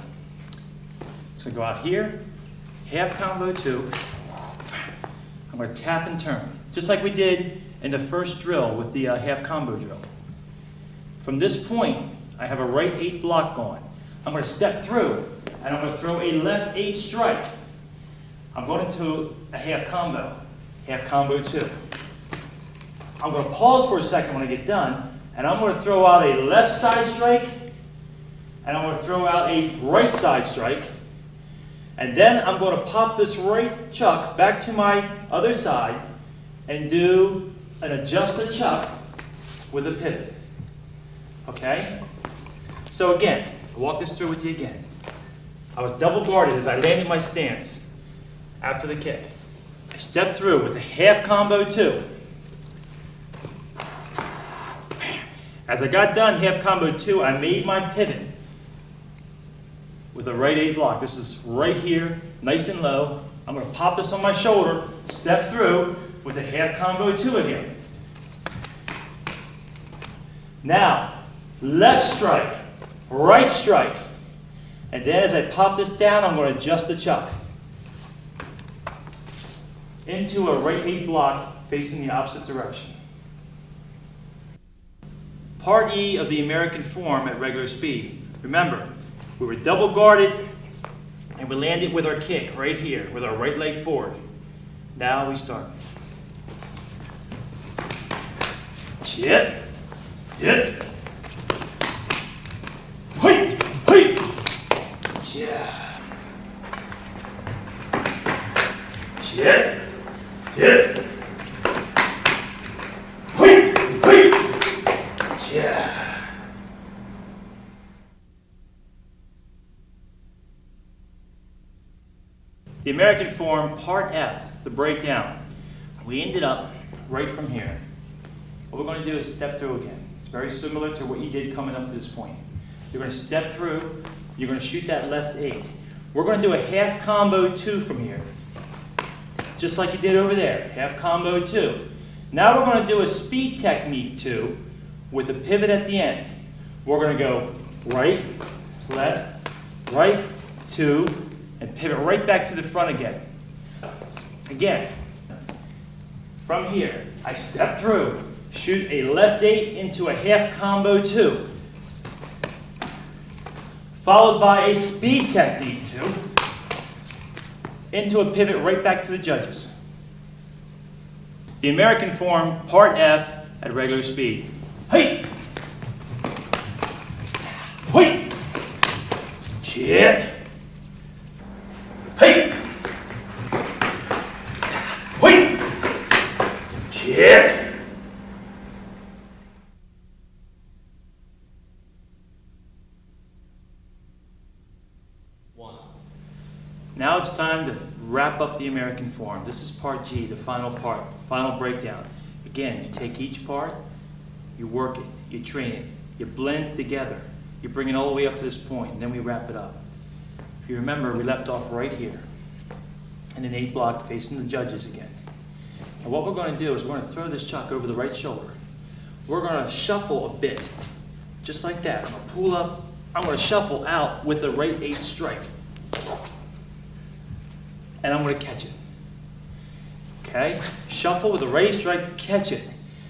So I go out here, half combo 2. I'm going to tap and turn, just like we did in the first drill with the half combo drill. From this point, I have a right 8 block going. I'm going to step through, and I'm going to throw a left 8 strike. I'm going into a half combo. Half combo 2. I'm going to pause for a second when I get done, and I'm going to throw out a left side strike, and I'm going to throw out a right side strike, and then I'm going to pop this right chuck back to my other side and do an adjusted chuck with a pivot. Okay? So again, I'll walk this through with you again. I was double guarded as I landed my stance after the kick. I stepped through with a half combo 2. As I got done half combo 2, I made my pivot with a right 8 block. This is right here, nice and low. I'm going to pop this on my shoulder, step through with a half combo 2 again. Now, left strike, right strike. And then as I pop this down, I'm going to adjust the chuck into a right 8 block facing the opposite direction. Part E of the American form at regular speed. Remember, we were double guarded and we landed with our kick right here with our right leg forward. Now we start. Chit, hit, hui, hui, yeah, chit. Hit. Hui, hui. Yeah. The American form, Part F, the breakdown. We ended up right from here. What we're going to do is step through again. It's very similar to what you did coming up to this point. You're going to step through. You're going to shoot that left 8. We're going to do a half combo 2 from here. Just like you did over there, half combo 2. Now we're going to do a speed technique 2 with a pivot at the end. We're going to go right, left, right, 2, and pivot right back to the front again. Again, from here, I step through, shoot a left 8 into a half combo 2, followed by a speed technique 2, into a pivot right back to the judges. The American form, Part F, at regular speed. Hey! Hey! Chit! Hey! Hey! Chit! Now it's time to wrap up the American form. This is part G, the final part, final breakdown. Again, you take each part, you work it, you train it, you blend it together, you bring it all the way up to this point, and then we wrap it up. If you remember, we left off right here, in an 8 block facing the judges again. And what we're going to do is we're going to throw this chuck over the right shoulder. We're going to shuffle a bit just like that. I'm gonna pull up, I'm gonna shuffle out with the right 8th strike. And I'm gonna catch it. Okay, shuffle with the right 8th strike, catch it.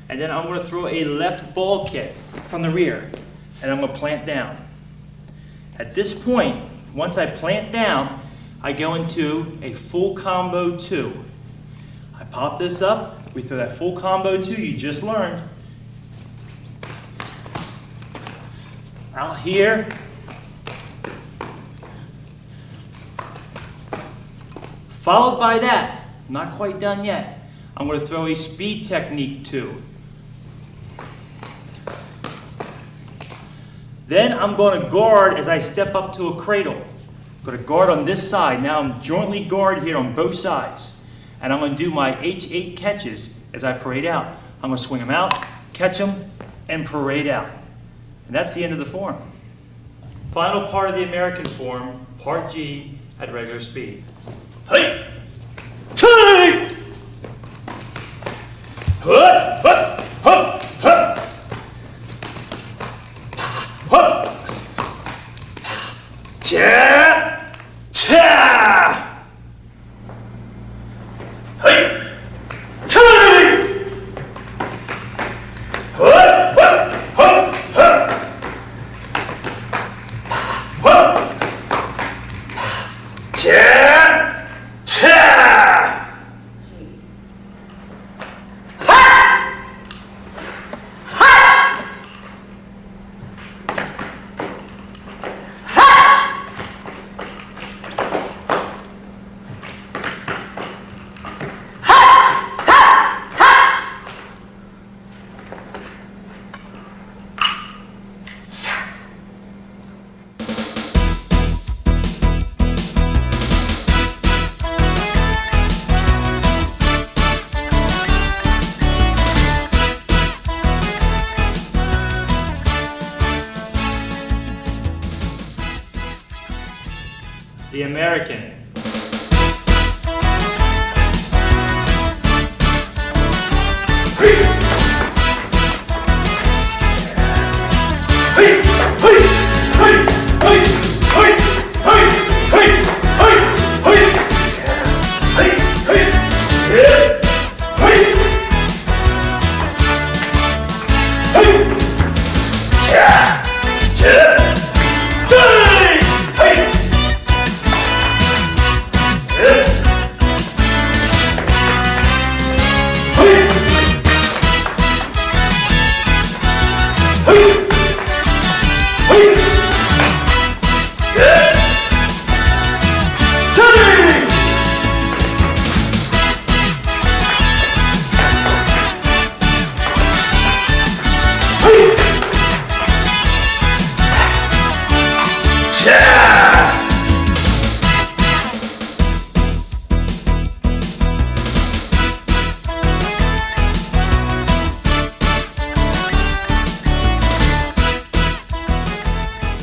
And then I'm gonna throw a left ball kick from the rear, and I'm gonna plant down. At this point, once I plant down, I go into a full combo 2. I pop this up, we throw that full combo 2 you just learned. Out here. Followed by that, not quite done yet, I'm going to throw a speed technique 2. Then I'm going to guard as I step up to a cradle. I'm going to guard on this side. Now I'm jointly guard here on both sides. And I'm going to do my H8 catches as I parade out. I'm going to swing them out, catch them, and parade out. And that's the end of the form. Final part of the American form, part G at regular speed. Hey! Hey! Hut! Hut! Hut! Hut! Hut! Cha! Cha! Hey! Hey! Hut! Hut! Hut! Hut! Hut! Cha! Cha! The American.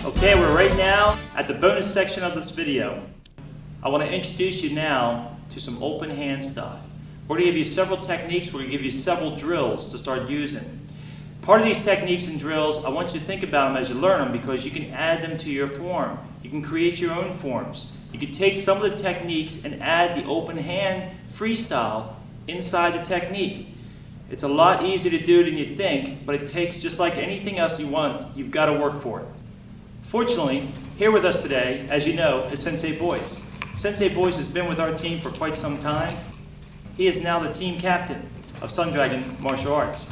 Okay, we're right now at the bonus section of this video. I want to introduce you now to some open hand stuff. We're going to give you several techniques, we're going to give you several drills to start using. Part of these techniques and drills, I want you to think about them as you learn them because you can add them to your form. You can create your own forms. You can take some of the techniques and add the open hand freestyle inside the technique. It's a lot easier to do than you think, but it takes, just like anything else you want, you've got to work for it. Fortunately, here with us today, as you know, is Sensei Boyce. Sensei Boyce has been with our team for quite some time. He is now the team captain of Sun Dragon Martial Arts.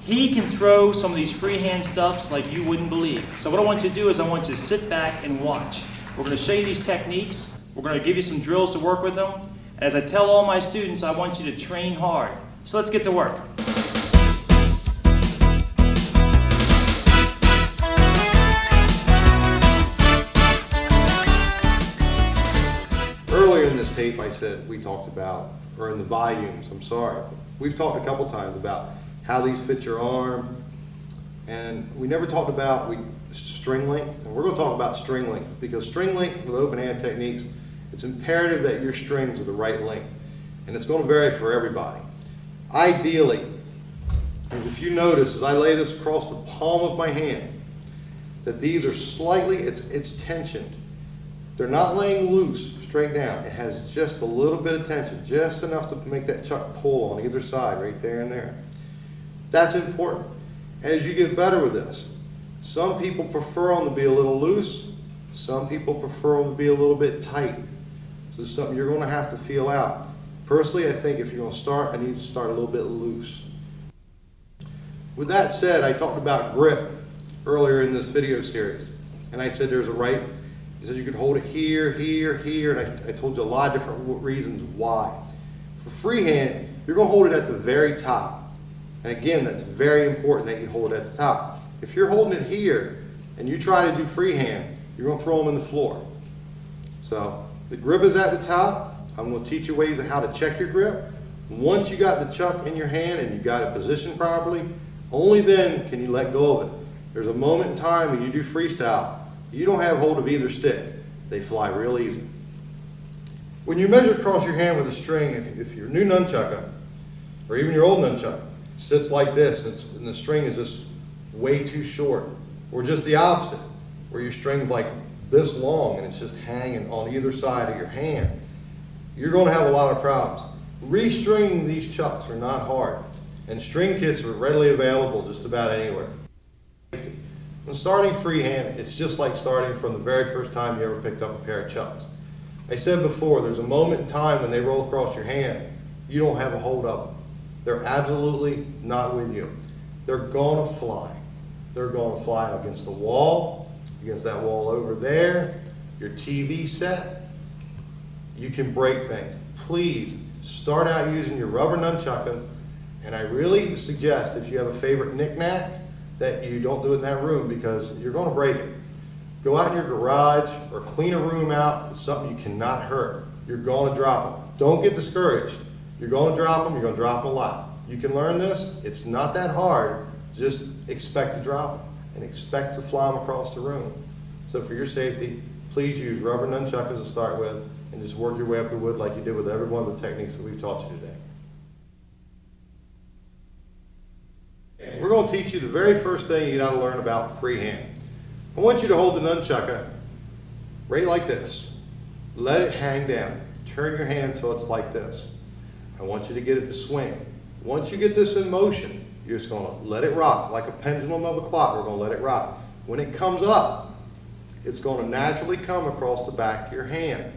He can throw some of these freehand stuffs like you wouldn't believe. So what I want you to do is I want you to sit back and watch. We're going to show you these techniques. We're going to give you some drills to work with them. And as I tell all my students, I want you to train hard. So let's get to work. Earlier in this tape, I said we talked about, or in the volumes, I'm sorry, we've talked a couple times about how these fit your arm, and we never talked about string length, and we're going to talk about string length, because string length with open hand techniques, it's imperative that your strings are the right length, and it's going to vary for everybody. Ideally, as if you notice, as I lay this across the palm of my hand, that these are slightly, it's tensioned. They're not laying loose straight down. It has just a little bit of tension, just enough to make that chuck pull on either side, right there and there. That's important. As you get better with this, some people prefer them to be a little loose, some people prefer them to be a little bit tight. So this is something you're going to have to feel out. Personally, I think if you're going to start, I need to start a little bit loose. With that said, I talked about grip earlier in this video series, and I said there's a right. He said you could hold it here, here, here, and I told you a lot of different reasons why. For freehand, you're going to hold it at the very top. And again, that's very important that you hold it at the top. If you're holding it here and you try to do freehand, you're going to throw them in the floor. So the grip is at the top. I'm going to teach you ways of how to check your grip. Once you got the chuck in your hand and you got it positioned properly, only then can you let go of it. There's a moment in time when you do freestyle, you don't have hold of either stick. They fly real easy. When you measure across your hand with a string, if your new nunchaku, or even your old nunchuck, sits like this and the string is just way too short, or just the opposite, where your string's like this long and it's just hanging on either side of your hand, you're going to have a lot of problems. Restringing these chucks are not hard, and string kits are readily available just about anywhere. When starting freehand, it's just like starting from the very first time you ever picked up a pair of chucks. I said before, there's a moment in time when they roll across your hand, you don't have a hold of them. They're absolutely not with you. They're going to fly. They're going to fly against the wall, against that wall over there, your TV set. You can break things. Please start out using your rubber nunchakus, and I really suggest if you have a favorite knick-knack that you don't do it in that room because you're going to break it. Go out in your garage or clean a room out with something you cannot hurt. You're going to drop them. Don't get discouraged. You're going to drop them. You're going to drop them a lot. You can learn this. It's not that hard. Just expect to drop them and expect to fly them across the room. So for your safety, please use rubber nunchakus to start with and just work your way up the wood like you did with every one of the techniques that we've taught you today. We're going to teach you the very first thing you got to learn about freehand. I want you to hold the nunchaku right like this. Let it hang down. Turn your hand so it's like this. I want you to get it to swing. Once you get this in motion, you're just going to let it rock like a pendulum of a clock. We're going to let it rock. When it comes up, it's going to naturally come across the back of your hand.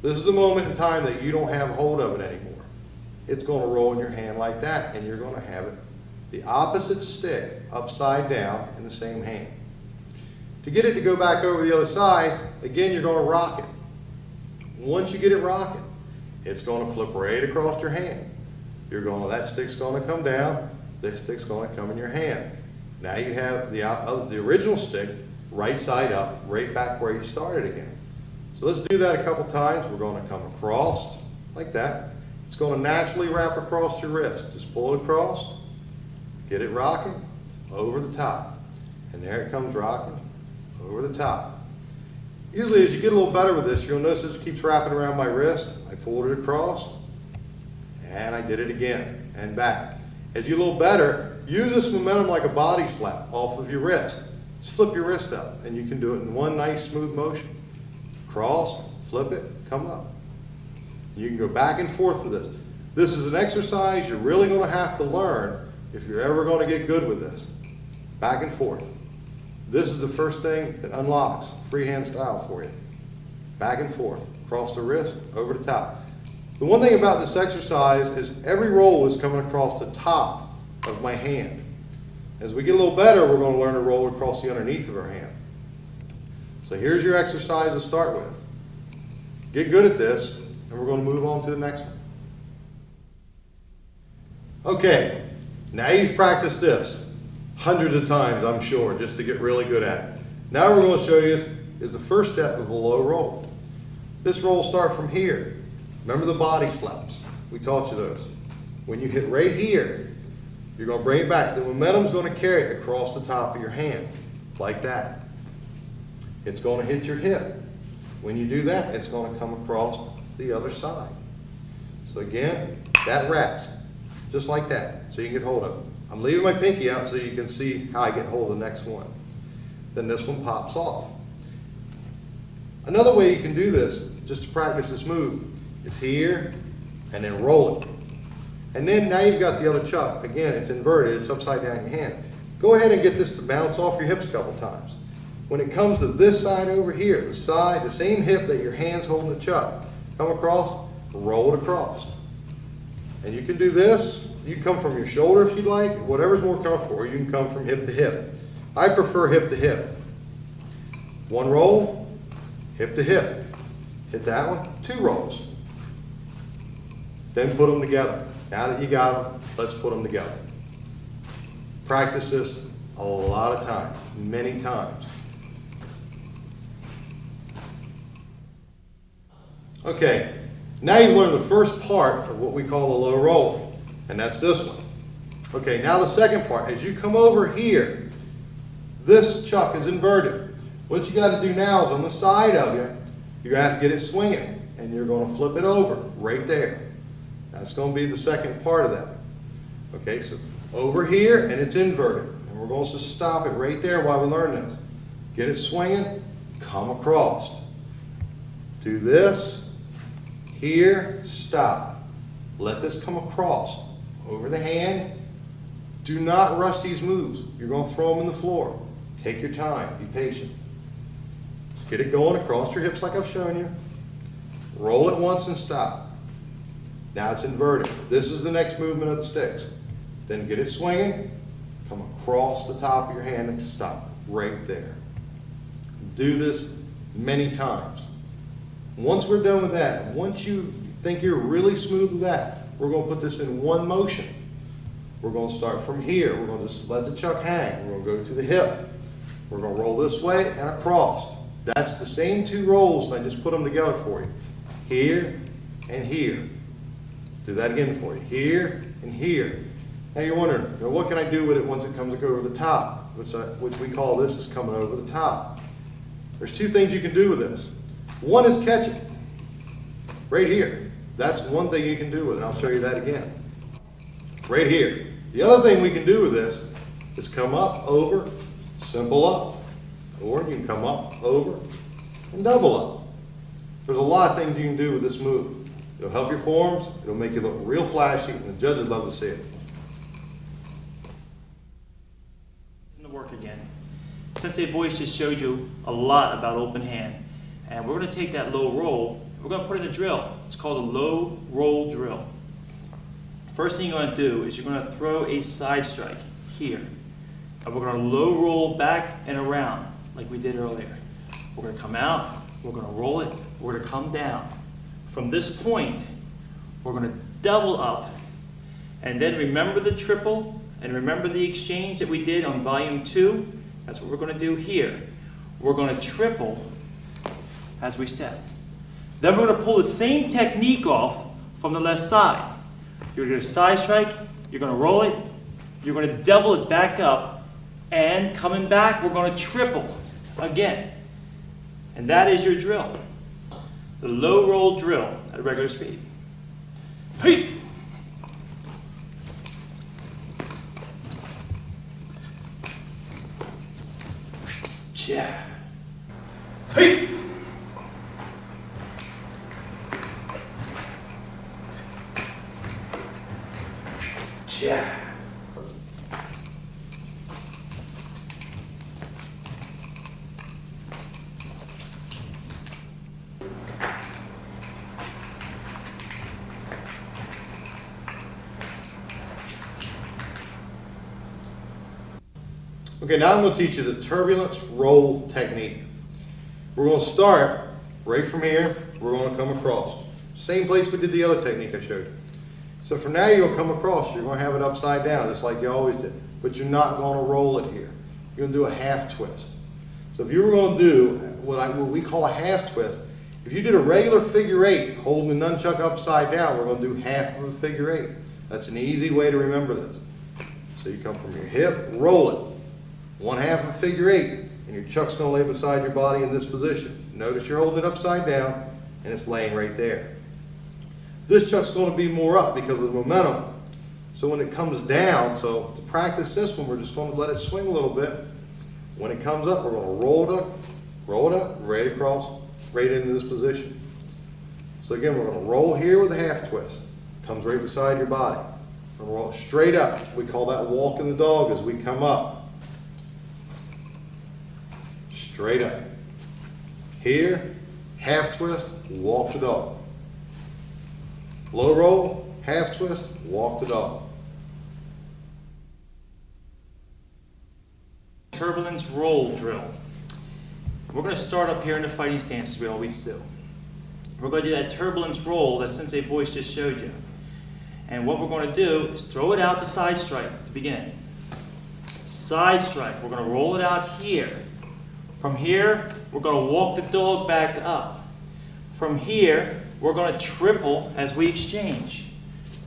This is the moment in time that you don't have hold of it anymore. It's going to roll in your hand like that, and you're going to have it the opposite stick upside down in the same hand. To get it to go back over the other side, again, you're going to rock it. Once you get it rocking, it's going to flip right across your hand. That stick's going to come down, this stick's going to come in your hand. Now you have the original stick right side up, right back where you started again. So let's do that a couple times. We're going to come across like that. It's going to naturally wrap across your wrist. Just pull it across, get it rocking, over the top. And there it comes rocking, over the top. Usually as you get a little better with this, you'll notice it keeps wrapping around my wrist. I pulled it across, and I did it again, and back. As you get a little better, use this momentum like a body slap off of your wrist. Just flip your wrist up, and you can do it in one nice smooth motion. Cross, flip it, come up. You can go back and forth with this. This is an exercise you're really going to have to learn if you're ever going to get good with this. Back and forth. This is the first thing that unlocks freehand style for you. Back and forth, across the wrist, over the top. The one thing about this exercise is every roll is coming across the top of my hand. As we get a little better, we're going to learn to roll across the underneath of our hand. So here's your exercise to start with. Get good at this, and we're going to move on to the next one. Okay, now you've practiced this hundreds of times, I'm sure, just to get really good at it. Now we're going to show you is the first step of a low roll. This roll will start from here. Remember the body slaps. We taught you those. When you hit right here, you're going to bring it back. The momentum's going to carry it across the top of your hand, like that. It's going to hit your hip. When you do that, it's going to come across the other side. So again, that wraps, just like that, so you can get hold of it. I'm leaving my pinky out so you can see how I get hold of the next one. then this one pops off. Another way you can do this, just to practice this move, is here and then roll it. And then now you've got the other chuck. Again, it's inverted, it's upside down in your hand. Go ahead and get this to bounce off your hips a couple times. When it comes to this side over here, the side, the same hip that your hand's holding the chuck, come across, roll it across. And you can do this. You can come from your shoulder if you'd like, whatever's more comfortable, or you can come from hip to hip. I prefer hip to hip. One roll, hip to hip. Hit that one, 2 rolls. Then put them together. Now that you got them, let's put them together. Practice this a lot of times, many times. Okay, now you've learned the first part of what we call the low roll, and that's this one. Okay, now the second part, as you come over here, this chuck is inverted. What you got to do now is on the side of you, you're going to have to get it swinging, and you're going to flip it over right there. That's going to be the second part of that. Okay, so over here, and it's inverted. And we're going to stop it right there while we learn this. Get it swinging, come across. Do this, here, stop. Let this come across. Over the hand. Do not rush these moves. You're going to throw them in the floor. Take your time, be patient. Just get it going across your hips like I've shown you. Roll it once and stop. Now it's inverted. This is the next movement of the sticks. Then get it swinging, come across the top of your hand and stop right there. Do this many times. Once we're done with that, once you think you're really smooth with that, we're going to put this in one motion. We're going to start from here. We're going to just let the chuck hang. We're going to go to the hip. We're going to roll this way and across. That's the same 2 rolls, and I just put them together for you. Here and here. Do that again for you. Here and here. Now you're wondering, well, what can I do with it once it comes over the top? Which we call this is coming over the top. There's 2 things you can do with this. One is catch it. Right here. That's one thing you can do with it. I'll show you that again. Right here. The other thing we can do with this is come up, over, simple up. Or you can come up, over, and double up. There's a lot of things you can do with this move. It'll help your forms, it'll make you look real flashy, and the judges love to see it. To work again. Sensei Boyce just showed you a lot about open hand, and we're going to take that low roll, we're going to put it in a drill. It's called a low roll drill. First thing you're going to do is you're going to throw a side strike here, and we're going to low roll back and around like we did earlier. We're going to come out, we're going to roll it, we're going to come down. From this point, we're going to double up, and then remember the triple, and remember the exchange that we did on volume 2? That's what we're going to do here. We're going to triple as we step. Then we're going to pull the same technique off from the left side. You're going to side strike, you're going to roll it, you're going to double it back up, and coming back, we're going to triple again. And that is your drill. The low roll drill at regular speed. Hey! Yeah. Hey! Yeah. Okay, now I'm going to teach you the turbulence roll technique. We're going to start right from here. We're going to come across. Same place we did the other technique I showed you. So from now you'll come across. You're going to have it upside down just like you always did. But you're not going to roll it here. You're going to do a half twist. So if you were going to do what we call a half twist, if you did a regular figure 8 holding the nunchuck upside down, we're going to do half of a figure 8. That's an easy way to remember this. So you come from your hip, roll it. 1/2 of a figure 8, and your chuck's going to lay beside your body in this position. Notice you're holding it upside down, and it's laying right there. This chuck's going to be more up because of the momentum. So when it comes down, so to practice this one, we're just going to let it swing a little bit. When it comes up, we're going to roll it up, right across, right into this position. So again, we're going to roll here with a half twist. Comes right beside your body. We're going to roll it straight up. We call that walking the dog as we come up. Straight up. Here, half twist, walk the dog. Low roll, half twist, walk the dog. Turbulence roll drill. We're going to start up here in the fighting stance as we always do. We're going to do that turbulence roll that Sensei Boyce just showed you. And what we're going to do is throw it out to side strike to begin. Side strike. We're going to roll it out here. From here, we're going to walk the dog back up. From here, we're going to triple as we exchange.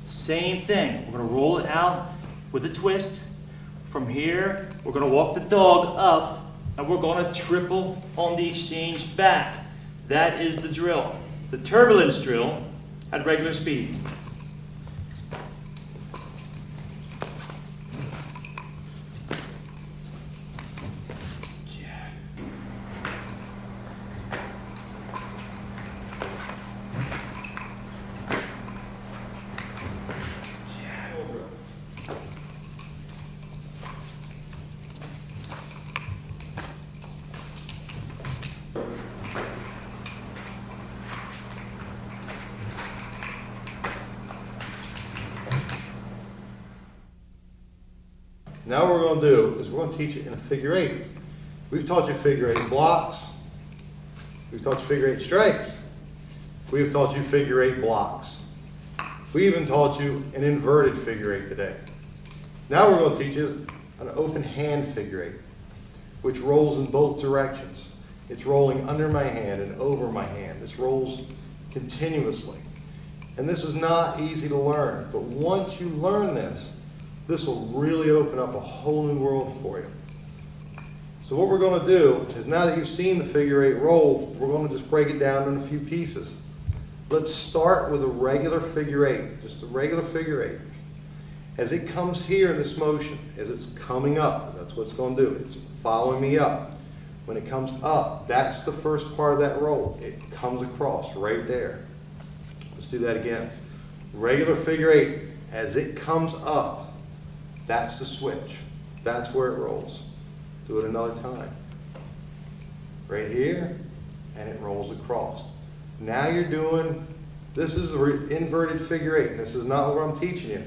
Same thing. We're going to roll it out with a twist. From here, we're going to walk the dog up, and we're going to triple on the exchange back. That is the drill. The turbulence drill at regular speed. Now what we're going to do is we're going to teach it in a figure eight. We've taught you figure eight blocks. We've taught you figure eight strikes. We've taught you figure eight blocks. We even taught you an inverted figure eight today. Now we're going to teach you an open hand figure eight, which rolls in both directions. It's rolling under my hand and over my hand. This rolls continuously. And this is not easy to learn, but once you learn this, this will really open up a whole new world for you. So what we're going to do is, now that you've seen the figure eight roll, we're going to just break it down in a few pieces. Let's start with a regular figure eight, just a regular figure eight. As it comes here in this motion, as it's coming up, that's what it's going to do. It's following me up. When it comes up, that's the first part of that roll. It comes across right there. Let's do that again. Regular figure eight, as it comes up, that's the switch. That's where it rolls. Do it another time. Right here, and it rolls across. Now you're doing, this is an inverted figure eight, and this is not what I'm teaching you,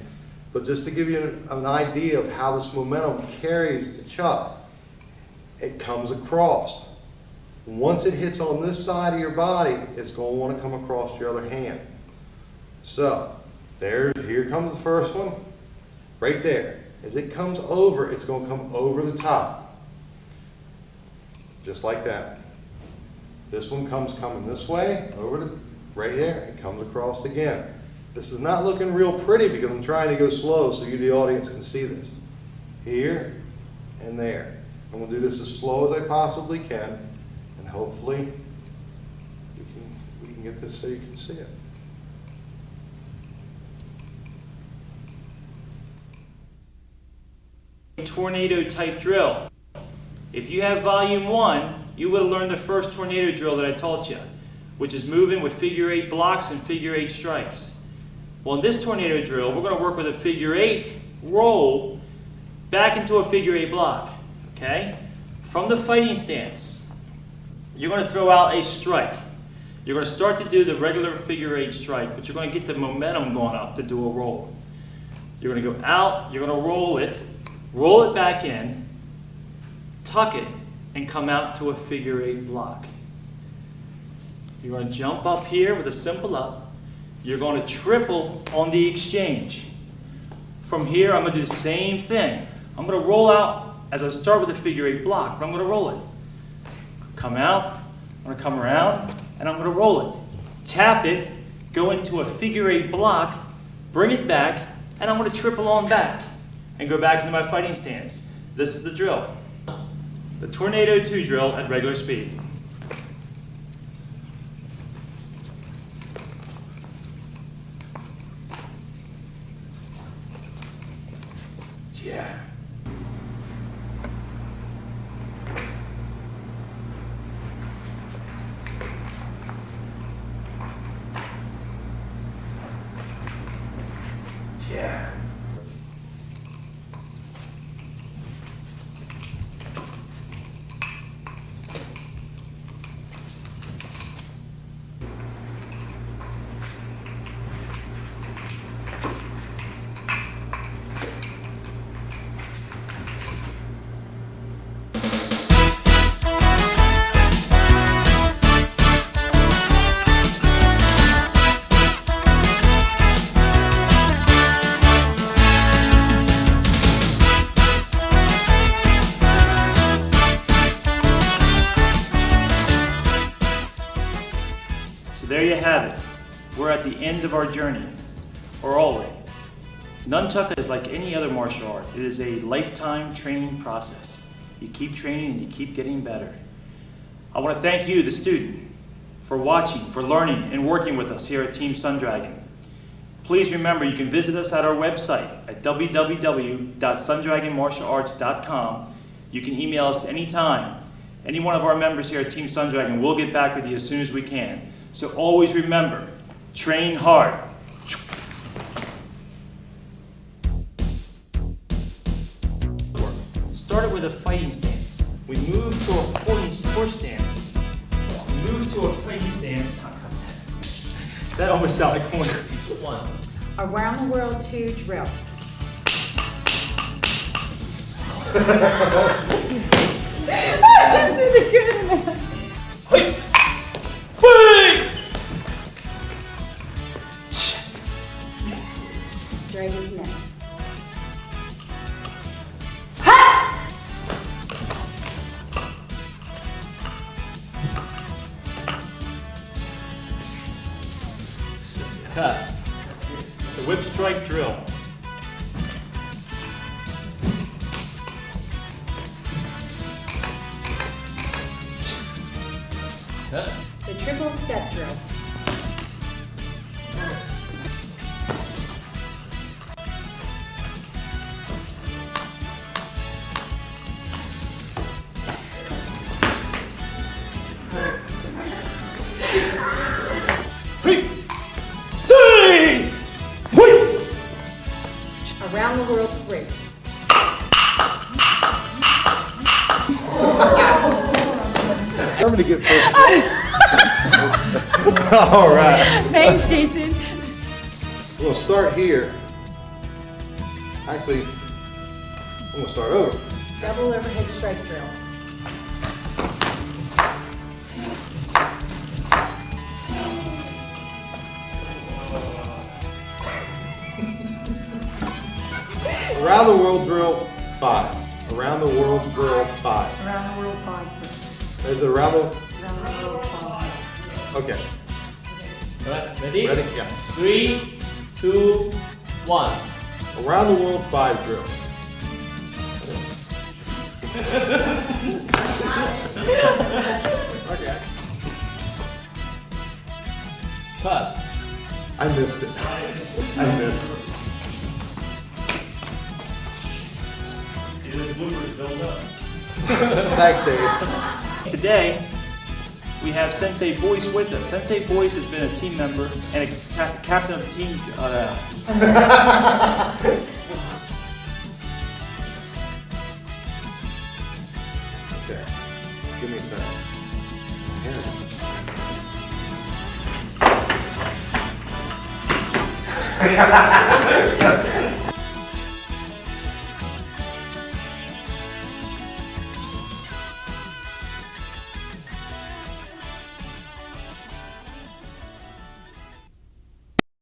but just to give you an idea of how this momentum carries the chuck. It comes across. Once it hits on this side of your body, it's going to want to come across your other hand. So, here comes the first one, right there. As it comes over, it's going to come over the top. Just like that. This one coming this way, over to right here, it comes across again. This is not looking real pretty because I'm trying to go slow so you, the audience, can see this. Here and there. I'm going to do this as slow as I possibly can, and hopefully we can get this so you can see it. Tornado type drill. If you have volume 1, you would have learned the first tornado drill that I taught you, which is moving with figure eight blocks and figure eight strikes. Well, in this tornado drill, we're going to work with a figure eight roll back into a figure eight block. Okay? From the fighting stance, you're going to throw out a strike. You're going to start to do the regular figure eight strike, but you're going to get the momentum going up to do a roll. You're going to go out, you're going to roll it back in, tuck it, and come out to a figure eight block. You're going to jump up here with a simple up. You're going to triple on the exchange. From here, I'm going to do the same thing. I'm going to roll out as I start with a figure eight block, but I'm going to roll it. Come out, I'm going to come around, and I'm going to roll it. Tap it, go into a figure eight block, bring it back, and I'm going to triple on back and go back into my fighting stance. This is the drill. The Tornado 2 drill at regular speed. Yeah. Yeah. So there you have it. We're at the end of our journey, or already. Nunchaku is like any other martial art. It is a lifetime training process. You keep training and you keep getting better. I want to thank you, the student, for watching, for learning, and working with us here at Team Sundragon. Please remember you can visit us at our website at www.sundragonmartialarts.com. You can email us anytime. Any one of our members here at Team Sundragon will get back with you as soon as we can. So always remember, train hard. Started with a fighting stance. We moved to a horse stance. We moved to a fighting stance. That almost sounded like horse stance. One. Around the world 2 drill. Hey! Hey! Dragon's nest. Cut. The whip strike drill. Cut. The triple step drill. Hey! Hey! Hey! Around the world 3. I'm gonna get first. All right. Thanks, Jason. We're gonna start here. Actually, I'm gonna start over. Double overhead strike drill. Around the world drill 5. Around the world drill 5. Around the world 5 drill. Is it around the? Around the world 5. Okay. Alright, ready? Ready? Yeah. 3, 2, 1. Around the world 5 drill. Okay. Cut. I missed it. I missed it. Thanks, Dave. Today, we have Sensei Boyce with us. Sensei Boyce has been a team member and a captain of the team. Okay. Give me a second. Here.